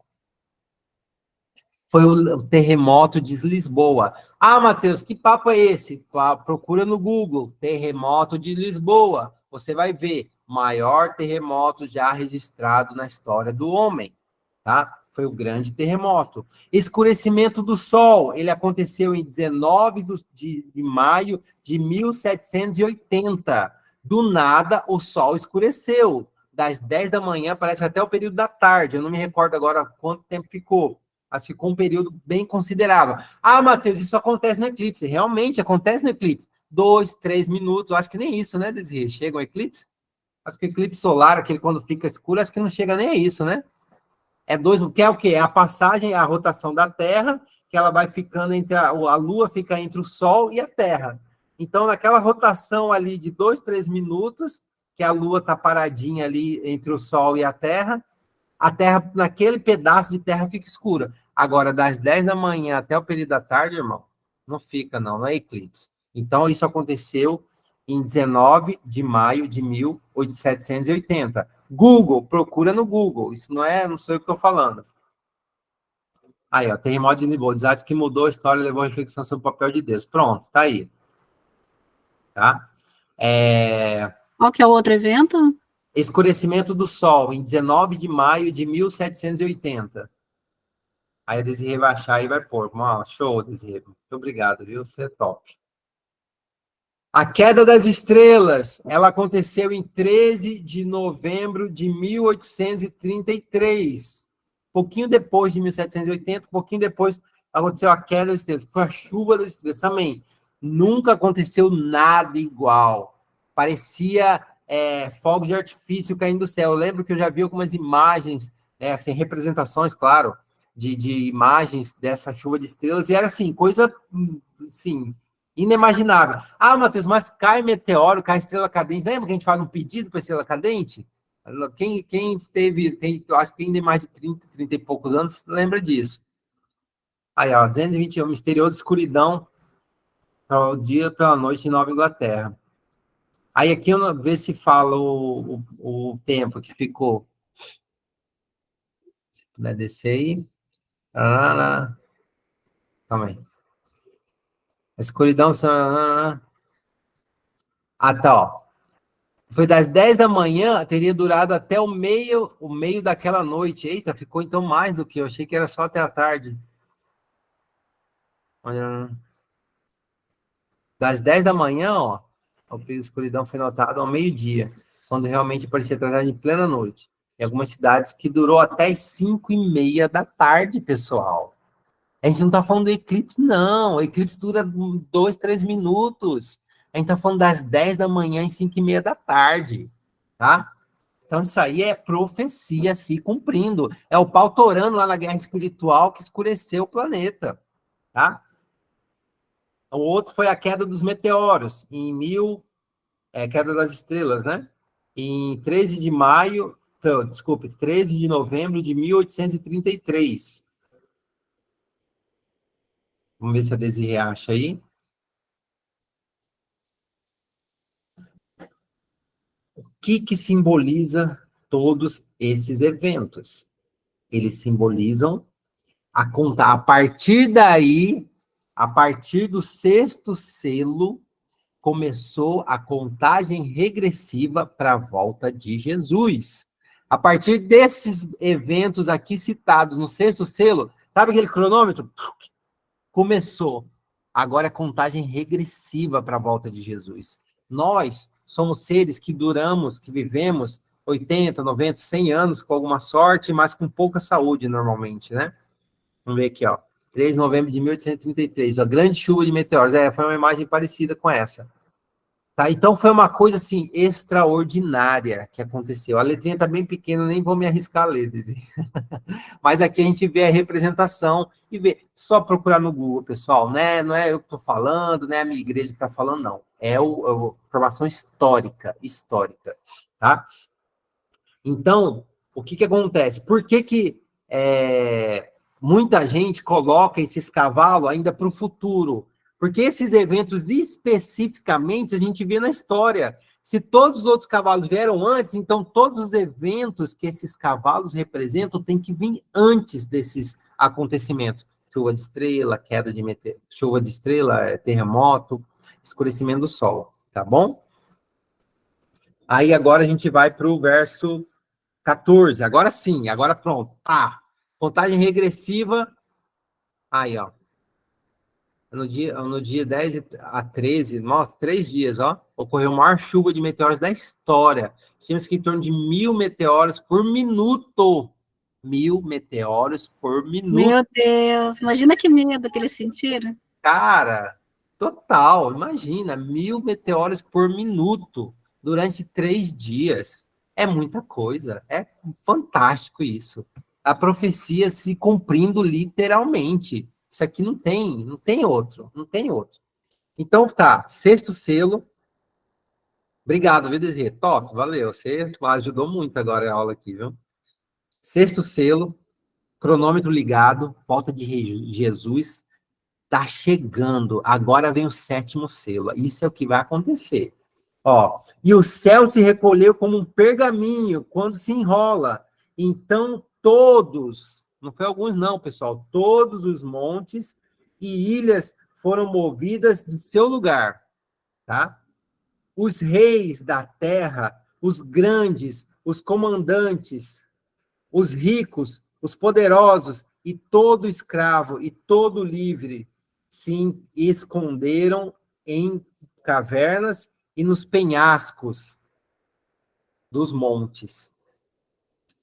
foi o terremoto de Lisboa. Ah, Matheus, que papo é esse? Procura no Google, terremoto de Lisboa. Você vai ver, maior terremoto já registrado na história do homem, tá? Foi o grande terremoto. Escurecimento do Sol, ele aconteceu em 19 de maio de 1780. Do nada, o Sol escureceu. Das 10 da manhã, parece até o período da tarde. Eu não me recordo agora quanto tempo ficou. Mas ficou um período bem considerável. Ah, Matheus, isso acontece no eclipse. Realmente acontece no eclipse. 2, 3 minutos. Eu acho que nem isso, né, Desirê? Chega um eclipse? Acho que o eclipse solar, aquele quando fica escuro, acho que não chega nem a isso, né? Que é o quê? É a passagem, a rotação da Terra, que ela vai ficando entre a Lua fica entre o Sol e a Terra. Então, naquela rotação ali de 2, 3 minutos, que a Lua está paradinha ali entre o Sol e a Terra, naquele pedaço de terra fica escura. Agora, das 10 da manhã até o período da tarde, irmão, não fica, não é eclipse. Então, isso aconteceu em 19 de maio de 1780. Google, procura no Google. Isso não sou eu que estou falando. Aí, ó, terremoto de Lisboa, desastre que mudou a história e levou a reflexão sobre o papel de Deus. Pronto, tá aí. Tá? Qual que é o outro evento? Escurecimento do Sol, em 19 de maio de 1780. Aí a Desirê vai achar e vai pôr. Show, Desirê. Muito obrigado, viu? Você é top. A queda das estrelas, ela aconteceu em 13 de novembro de 1833. Pouquinho depois de 1780, pouquinho depois aconteceu a queda das estrelas. Foi a chuva das estrelas também. Nunca aconteceu nada igual. Parecia fogos de artifício caindo do céu. Eu lembro que eu já vi algumas imagens, assim, representações, claro, de imagens dessa chuva de estrelas, e era assim, coisa assim, inimaginável. Ah, Matheus, mas cai meteoro, cai estrela cadente. Lembra que a gente faz um pedido para estrela cadente? Quem acho que tem mais de 30 e poucos anos, lembra disso. Aí, ó, 221, misteriosa escuridão ao dia pela noite em Nova Inglaterra. Aí aqui eu ver se fala o tempo que ficou. Se puder descer aí. Calma aí. A escuridão... tá, ó. Foi das 10 da manhã, teria durado até o meio daquela noite. Eita, ficou então mais do que eu achei que era só até a tarde. Das 10 da manhã, ó, o período de escuridão foi notado ao meio-dia, quando realmente parecia tratar em plena noite. Em algumas cidades que durou até as 5:30 da tarde, pessoal. A gente não está falando do eclipse, não. O eclipse dura 2, 3 minutos. A gente está falando das 10 da manhã e 5:30 da tarde, tá? Então, isso aí é profecia se cumprindo. É o pau torando lá na guerra espiritual que escureceu o planeta, tá? O outro foi a queda dos meteoros, queda das estrelas, né? Em 13 de novembro de 1833. Vamos ver se a Desirê acha aí. O que simboliza todos esses eventos? Eles simbolizam a partir daí, a partir do sexto selo, começou a contagem regressiva para a volta de Jesus. A partir desses eventos aqui citados no sexto selo, sabe aquele cronômetro? Começou. Agora é contagem regressiva para a volta de Jesus. Nós somos seres que duramos, que vivemos 80, 90, 100 anos com alguma sorte, mas com pouca saúde normalmente, né? Vamos ver aqui, ó. 3 de novembro de 1833, a grande chuva de meteoros. Foi uma imagem parecida com essa. Tá? Então, foi uma coisa, assim, extraordinária que aconteceu. A letrinha tá bem pequena, nem vou me arriscar a ler. Mas aqui a gente vê a representação e vê. Só procurar no Google, pessoal, né? Não é eu que estou falando, não é a minha igreja que está falando, não. É a informação histórica, tá? Então, o que acontece? Por que muita gente coloca esses cavalos ainda para o futuro? Porque esses eventos, especificamente, a gente vê na história. Se todos os outros cavalos vieram antes, então todos os eventos que esses cavalos representam têm que vir antes desses acontecimentos. chuva de estrela, chuva de estrela, terremoto, escurecimento do sol, tá bom? Aí agora a gente vai para o verso 14, agora sim, agora pronto. Contagem regressiva, aí, ó. No dia 10 a 13, nossa, 3 dias, ó, ocorreu a maior chuva de meteoros da história. Tínhamos que em torno de 1.000 meteoros por minuto. 1.000 meteoros por minuto. Meu Deus, imagina que medo que eles sentiram. Cara, total, imagina, 1.000 meteoros por minuto durante 3 dias. É muita coisa, é fantástico isso. A profecia se cumprindo literalmente. Isso aqui não tem outro. Então tá, sexto selo. Obrigado, viu, Desirê? Top, valeu. Você ajudou muito agora a aula aqui, viu? Sexto selo, cronômetro ligado, volta de Jesus. Tá chegando. Agora vem o sétimo selo. Isso é o que vai acontecer. Ó, e o céu se recolheu como um pergaminho quando se enrola. Então todos, não foi alguns não, pessoal, todos os montes e ilhas foram movidas de seu lugar, tá? Os reis da terra, os grandes, os comandantes, os ricos, os poderosos e todo escravo e todo livre se esconderam em cavernas e nos penhascos dos montes.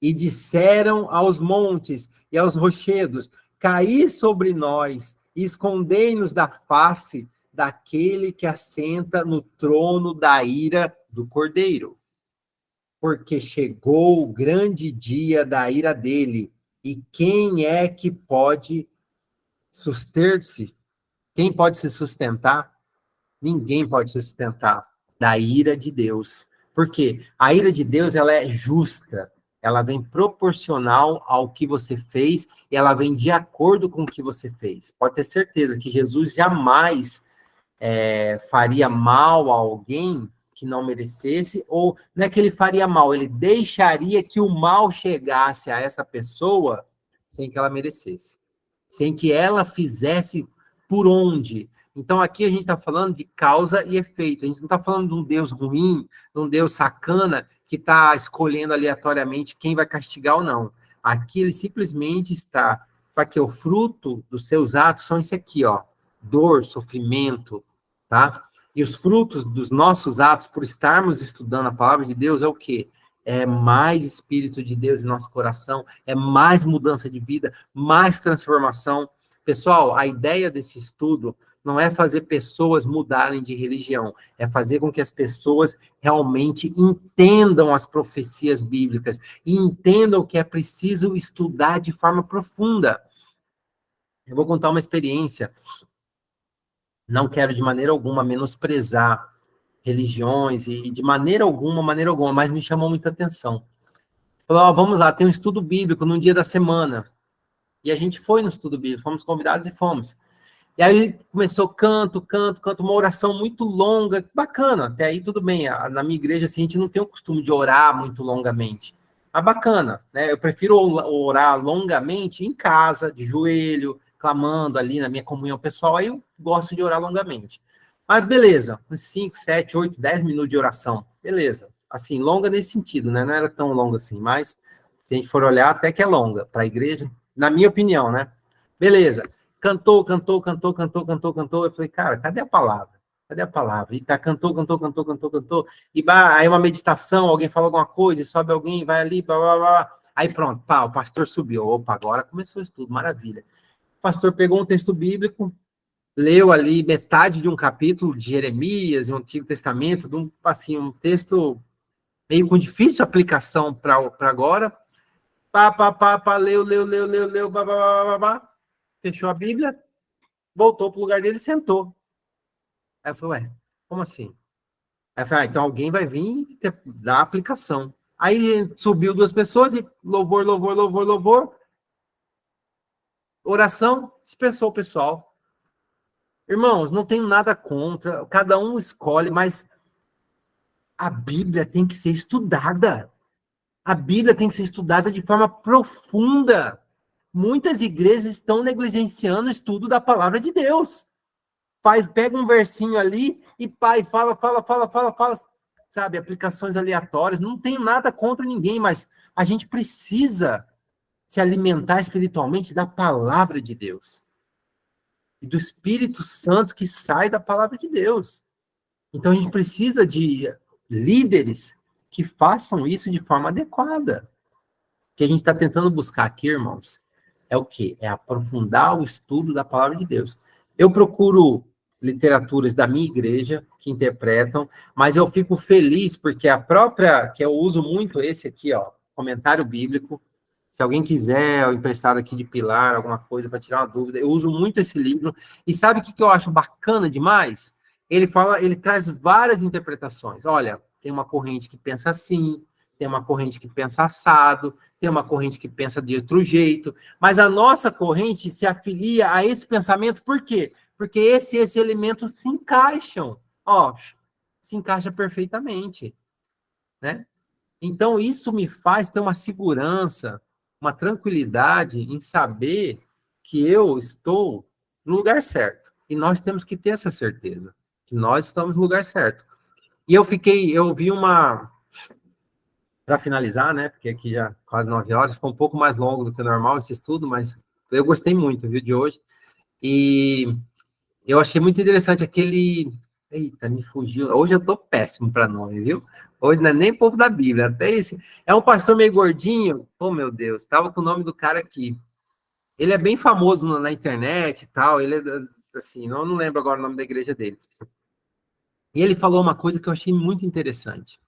E disseram aos montes e aos rochedos: caí sobre nós e escondei-nos da face daquele que assenta no trono da ira do Cordeiro. Porque chegou o grande dia da ira dele, e quem é que pode suster-se? Quem pode se sustentar? Ninguém pode se sustentar da ira de Deus. Por quê? A ira de Deus, ela é justa, ela vem proporcional ao que você fez, e ela vem de acordo com o que você fez. Pode ter certeza que Jesus jamais faria mal a alguém que não merecesse, ou não é que ele faria mal, ele deixaria que o mal chegasse a essa pessoa sem que ela merecesse, sem que ela fizesse por onde. Então aqui a gente está falando de causa e efeito, a gente não está falando de um Deus ruim, de um Deus sacana, que está escolhendo aleatoriamente quem vai castigar ou não. Aqui ele simplesmente está, para que o fruto dos seus atos são isso aqui, ó, dor, sofrimento, tá? E os frutos dos nossos atos, por estarmos estudando a palavra de Deus, é o quê? É mais Espírito de Deus em nosso coração, é mais mudança de vida, mais transformação. Pessoal, a ideia desse estudo não é fazer pessoas mudarem de religião, é fazer com que as pessoas realmente entendam as profecias bíblicas e entendam que é preciso estudar de forma profunda. Eu vou contar uma experiência. Não quero de maneira alguma menosprezar religiões e de maneira alguma, mas me chamou muita atenção. Falou, ó, vamos lá, tem um estudo bíblico no dia da semana. E a gente foi no estudo bíblico, fomos convidados e fomos. E aí começou canto, uma oração muito longa, bacana, até aí tudo bem. Na minha igreja, assim, a gente não tem o costume de orar muito longamente. Mas bacana, né? Eu prefiro orar longamente em casa, de joelho, clamando ali na minha comunhão pessoal, aí eu gosto de orar longamente. Mas beleza, uns 5, 7, 8, 10 minutos de oração, beleza. Assim, longa nesse sentido, né? Não era tão longa assim, mas se a gente for olhar, até que é longa para a igreja, na minha opinião, né? Beleza. Cantou. Eu falei, cara, cadê a palavra? E tá, cantou. E aí uma meditação, alguém fala alguma coisa, e sobe alguém, vai ali, blá, blá, blá. Aí pronto, pá, o pastor subiu. Opa, agora começou o estudo, maravilha. O pastor pegou um texto bíblico, leu ali metade de um capítulo de Jeremias, do Antigo Testamento, de um texto meio com difícil aplicação para agora. Leu, fechou a Bíblia, voltou para o lugar dele e sentou. Aí eu falei, ué, como assim? Aí eu falei, então alguém vai vir e dar a aplicação. Aí subiu 2 pessoas e louvor. Oração, dispensou o pessoal. Irmãos, não tenho nada contra, cada um escolhe, mas a Bíblia tem que ser estudada. A Bíblia tem que ser estudada de forma profunda. muitas igrejas estão negligenciando o estudo da palavra de Deus. Pega um versinho ali e pai, fala, sabe, aplicações aleatórias. Não tenho nada contra ninguém, mas a gente precisa se alimentar espiritualmente da palavra de Deus. E do Espírito Santo que sai da palavra de Deus. Então a gente precisa de líderes que façam isso de forma adequada. O que a gente está tentando buscar aqui, irmãos, é o quê? É aprofundar o estudo da palavra de Deus. Eu procuro literaturas da minha igreja que interpretam, mas eu fico feliz porque a própria, que eu uso muito esse aqui, ó, comentário bíblico. Se alguém quiser, o emprestado aqui de Pilar, alguma coisa para tirar uma dúvida, eu uso muito esse livro. E sabe o que eu acho bacana demais? Ele traz várias interpretações. Olha, tem uma corrente que pensa assim, tem uma corrente que pensa assado, tem uma corrente que pensa de outro jeito, mas a nossa corrente se afilia a esse pensamento, por quê? Porque esses elementos se encaixam, ó, se encaixa perfeitamente, né? Então, isso me faz ter uma segurança, uma tranquilidade em saber que eu estou no lugar certo. E nós temos que ter essa certeza, que nós estamos no lugar certo. E eu vi uma... Para finalizar, né, porque aqui já quase 9 horas, ficou um pouco mais longo do que o normal esse estudo, mas eu gostei muito, viu, de hoje. E eu achei muito interessante aquele... Eita, me fugiu. Hoje eu tô péssimo para nome, viu? Hoje não é nem povo da Bíblia, até esse. É um pastor meio gordinho. Oh, meu Deus, tava com o nome do cara aqui. Ele é bem famoso na internet e tal. Ele é, assim, não lembro agora o nome da igreja dele. E ele falou uma coisa que eu achei muito interessante.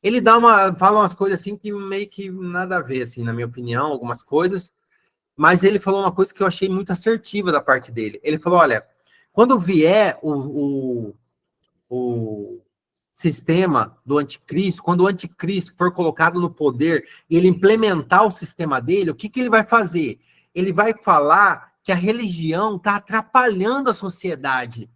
Ele fala umas coisas assim que meio que nada a ver, assim, na minha opinião, algumas coisas. Mas ele falou uma coisa que eu achei muito assertiva da parte dele. Ele falou, olha, quando vier o sistema do anticristo, quando o anticristo for colocado no poder e ele implementar o sistema dele, o que ele vai fazer? Ele vai falar que a religião está atrapalhando a sociedade.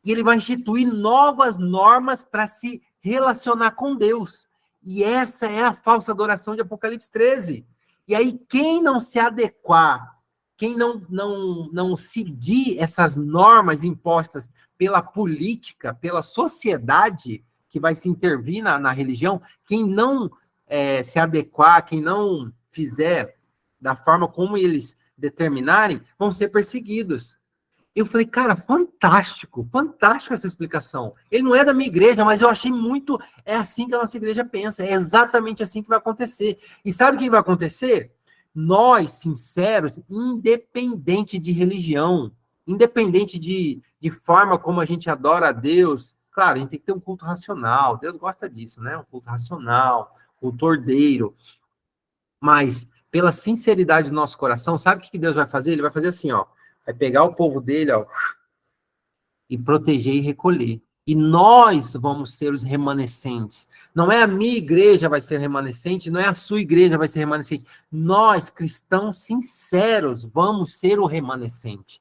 E ele vai instituir novas normas para se relacionar com Deus. E essa é a falsa adoração de Apocalipse 13. E aí, quem não se adequar, quem não seguir essas normas impostas pela política, pela sociedade que vai se intervir na religião, quem não se adequar, quem não fizer da forma como eles determinarem, vão ser perseguidos. Eu falei, cara, fantástico essa explicação. Ele não é da minha igreja, mas eu achei muito, é assim que a nossa igreja pensa, é exatamente assim que vai acontecer. E sabe o que vai acontecer? Nós, sinceros, independente de religião, independente de forma como a gente adora a Deus, claro, a gente tem que ter um culto racional, Deus gosta disso, né? Um culto racional, culto ordeiro, mas pela sinceridade do nosso coração, sabe o que Deus vai fazer? Ele vai fazer assim, ó, vai pegar o povo dele, ó, e proteger e recolher. E nós vamos ser os remanescentes. Não é a minha igreja vai ser remanescente, não é a sua igreja vai ser remanescente. Nós, cristãos sinceros, vamos ser o remanescente.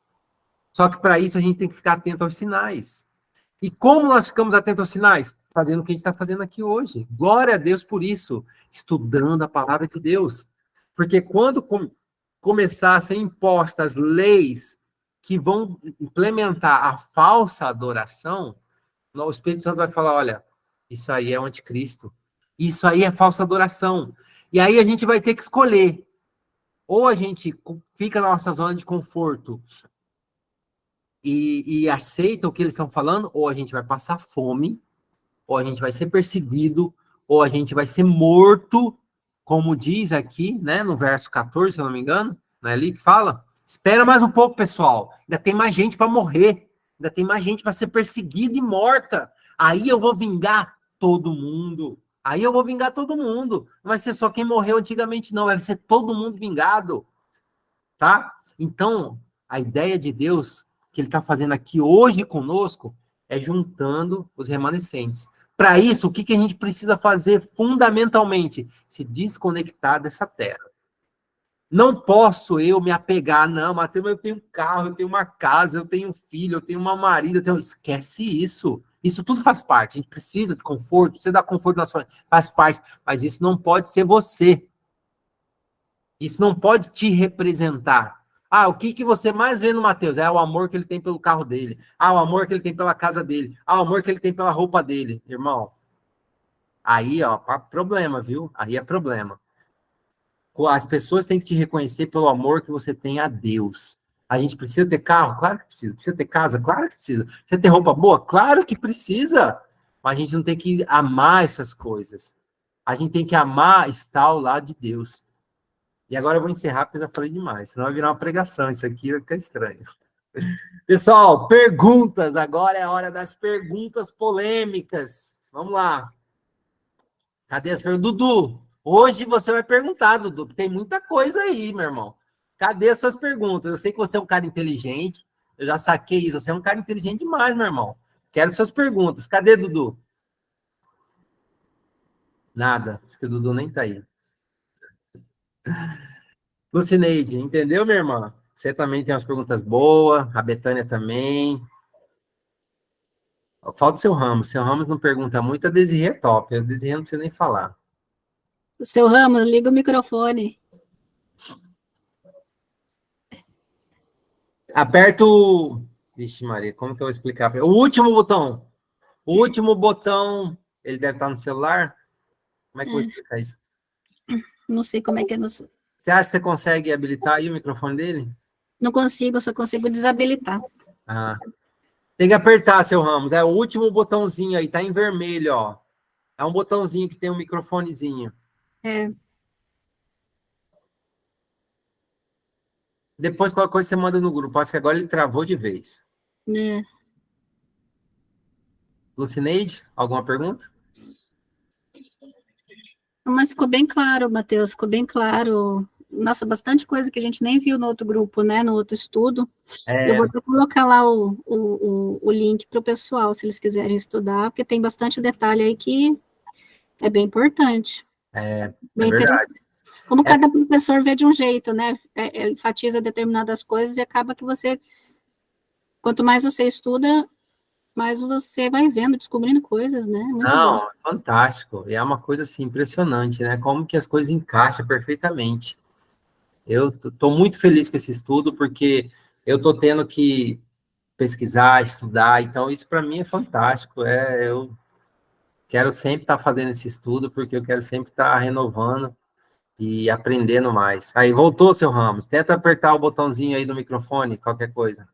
Só que para isso a gente tem que ficar atento aos sinais. E como nós ficamos atentos aos sinais? Fazendo o que a gente está fazendo aqui hoje. Glória a Deus por isso. Estudando a palavra de Deus. Porque quando começar a ser impostas leis que vão implementar a falsa adoração, o Espírito Santo vai falar, olha, isso aí é o anticristo. Isso aí é falsa adoração. E aí a gente vai ter que escolher. Ou a gente fica na nossa zona de conforto e aceita o que eles estão falando, ou a gente vai passar fome, ou a gente vai ser perseguido, ou a gente vai ser morto, como diz aqui, né, no verso 14, se eu não me engano, não é ali que fala? Espera mais um pouco, pessoal. Ainda tem mais gente para morrer. Ainda tem mais gente para ser perseguida e morta. Aí eu vou vingar todo mundo. Aí eu vou vingar todo mundo. Não vai ser só quem morreu antigamente, não. Vai ser todo mundo vingado. Tá? Então, a ideia de Deus que ele está fazendo aqui hoje conosco é juntando os remanescentes. Para isso, o que a gente precisa fazer fundamentalmente? Se desconectar dessa terra. Não posso eu me apegar, não, Mateus, eu tenho um carro, eu tenho uma casa, eu tenho um filho, eu tenho uma marida, esquece isso. Isso tudo faz parte. A gente precisa de conforto, precisa dar conforto na sua família, faz parte, mas isso não pode ser você. Isso não pode te representar. Ah, o que você mais vê no Mateus? É o amor que ele tem pelo carro dele. Ah, o amor que ele tem pela casa dele. Ah, o amor que ele tem pela roupa dele. Irmão, aí, ó, problema, viu? Aí é problema. As pessoas têm que te reconhecer pelo amor que você tem a Deus. A gente precisa ter carro? Claro que precisa. Precisa ter casa? Claro que precisa. Precisa ter roupa boa? Claro que precisa. Mas a gente não tem que amar essas coisas. A gente tem que amar estar ao lado de Deus. E agora eu vou encerrar, porque eu já falei demais. Senão vai virar uma pregação. Isso aqui vai ficar estranho. Pessoal, perguntas. Agora é a hora das perguntas polêmicas. Vamos lá. Cadê as perguntas? Dudu, hoje você vai perguntar, Dudu. Tem muita coisa aí, meu irmão. Cadê as suas perguntas? Eu sei que você é um cara inteligente. Eu já saquei isso. Você é um cara inteligente demais, meu irmão. Quero suas perguntas. Cadê, Dudu? Nada. Acho que o Dudu nem tá aí. Lucineide, entendeu, minha irmã? Você também tem umas perguntas boas. A Betânia também. Falta o seu Ramos. Seu Ramos não pergunta muito. A Desirê é top. A Desirê não precisa nem falar. Seu Ramos, liga o microfone. Aperta o... Vixe, Maria, como que eu vou explicar? O último botão. O último botão, ele deve estar no celular? Como é que eu vou explicar isso? Não sei como é que é. Você acha que você consegue habilitar aí o microfone dele? Não consigo, eu só consigo desabilitar. Ah. Tem que apertar, seu Ramos. É o último botãozinho aí, tá em vermelho, ó. É um botãozinho que tem um microfonezinho. É. Depois, qualquer coisa você manda no grupo. Acho que agora ele travou de vez. É. Lucineide, alguma pergunta? Mas ficou bem claro, Matheus, ficou bem claro. Nossa, bastante coisa que a gente nem viu no outro grupo, né, no outro estudo. Eu vou até colocar lá o link para o pessoal, se eles quiserem estudar, porque tem bastante detalhe aí que é bem importante. É bem verdade. Como cada professor vê de um jeito, né, enfatiza determinadas coisas e acaba que você, quanto mais você estuda, mais você vai vendo, descobrindo coisas, né? Muito Não, bom. fantástico. E é uma coisa assim impressionante, né? Como que as coisas encaixam perfeitamente. Eu estou muito feliz com esse estudo, porque eu estou tendo que pesquisar, estudar, então isso para mim é fantástico. Eu quero sempre estar fazendo esse estudo, porque eu quero sempre estar renovando e aprendendo mais. Aí, voltou, seu Ramos. Tenta apertar o botãozinho aí do microfone, qualquer coisa.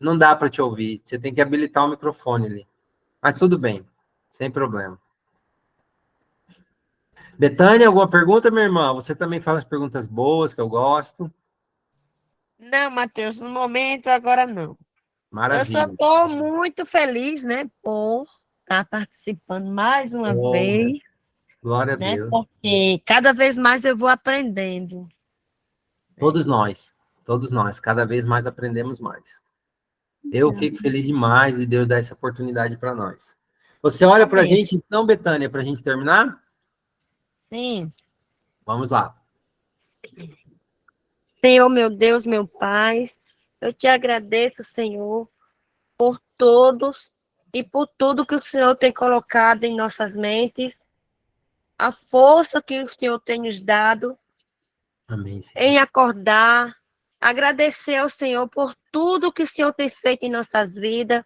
Não dá para te ouvir, você tem que habilitar o microfone ali. Mas tudo bem, sem problema. Betânia, alguma pergunta, minha irmã? Você também faz as perguntas boas, que eu gosto. Não, Matheus, no momento agora não. Maravilha. Eu só estou muito feliz, né, por estar participando mais uma vez. Glória a né, Deus. porque cada vez mais eu vou aprendendo. Todos nós, cada vez mais aprendemos mais. Eu fico feliz demais de Deus dar essa oportunidade para nós. Você olha para a gente, então, Betânia, para a gente terminar? Sim. Vamos lá. Senhor, meu Deus, meu Pai, eu te agradeço, Senhor, por todos e por tudo que o Senhor tem colocado em nossas mentes, a força que o Senhor tem nos dado. Amém, Senhor. Em acordar, agradecer ao Senhor por tudo que o Senhor tem feito em nossas vidas,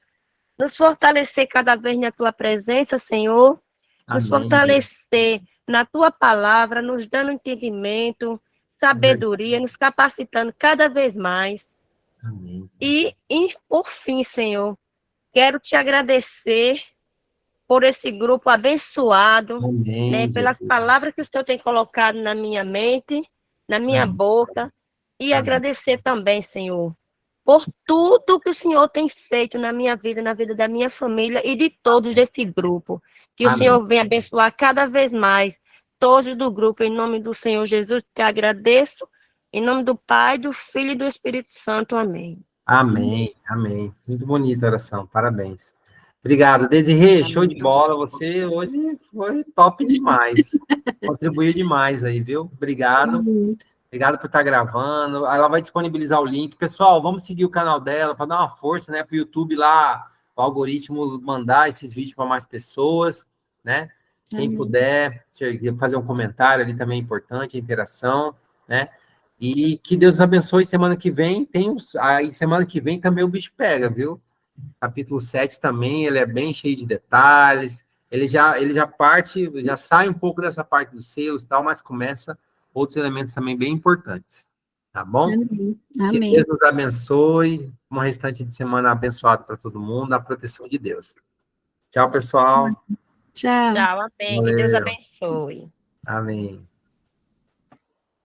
nos fortalecer cada vez na tua presença, Senhor, nos fortalecer na tua palavra, nos dando entendimento, sabedoria, nos capacitando cada vez mais. Amém. E por fim, Senhor, quero te agradecer por esse grupo abençoado, né, pelas palavras que o Senhor tem colocado na minha mente, na minha boca, e agradecer também, Senhor, por tudo que o Senhor tem feito na minha vida, na vida da minha família e de todos desse grupo. Que o Senhor venha abençoar cada vez mais todos do grupo, em nome do Senhor Jesus, te agradeço, em nome do Pai, do Filho e do Espírito Santo. Amém. Amém, amém. Muito bonita a oração, parabéns. Obrigado, Desirê, show de bola. Você hoje foi top demais. Contribuiu demais aí, viu? Obrigado. Obrigado por estar gravando. Ela vai disponibilizar o link. Pessoal, vamos seguir o canal dela para dar uma força, né? Para o YouTube lá, o algoritmo mandar esses vídeos para mais pessoas, né? Quem Amém. puder fazer um comentário ali também é importante, a interação, né? E que Deus abençoe. Semana que vem aí semana que vem também o bicho pega, viu? Capítulo 7 também, ele é bem cheio de detalhes. Ele já parte, já sai um pouco dessa parte dos selos e tal, mas começa outros elementos também bem importantes. Tá bom? Amém. Que Amém. Deus nos abençoe. Um restante de semana abençoado para todo mundo, a proteção de Deus. Tchau, pessoal. Tchau. Tchau, amém. Que Deus Valeu. abençoe. Amém.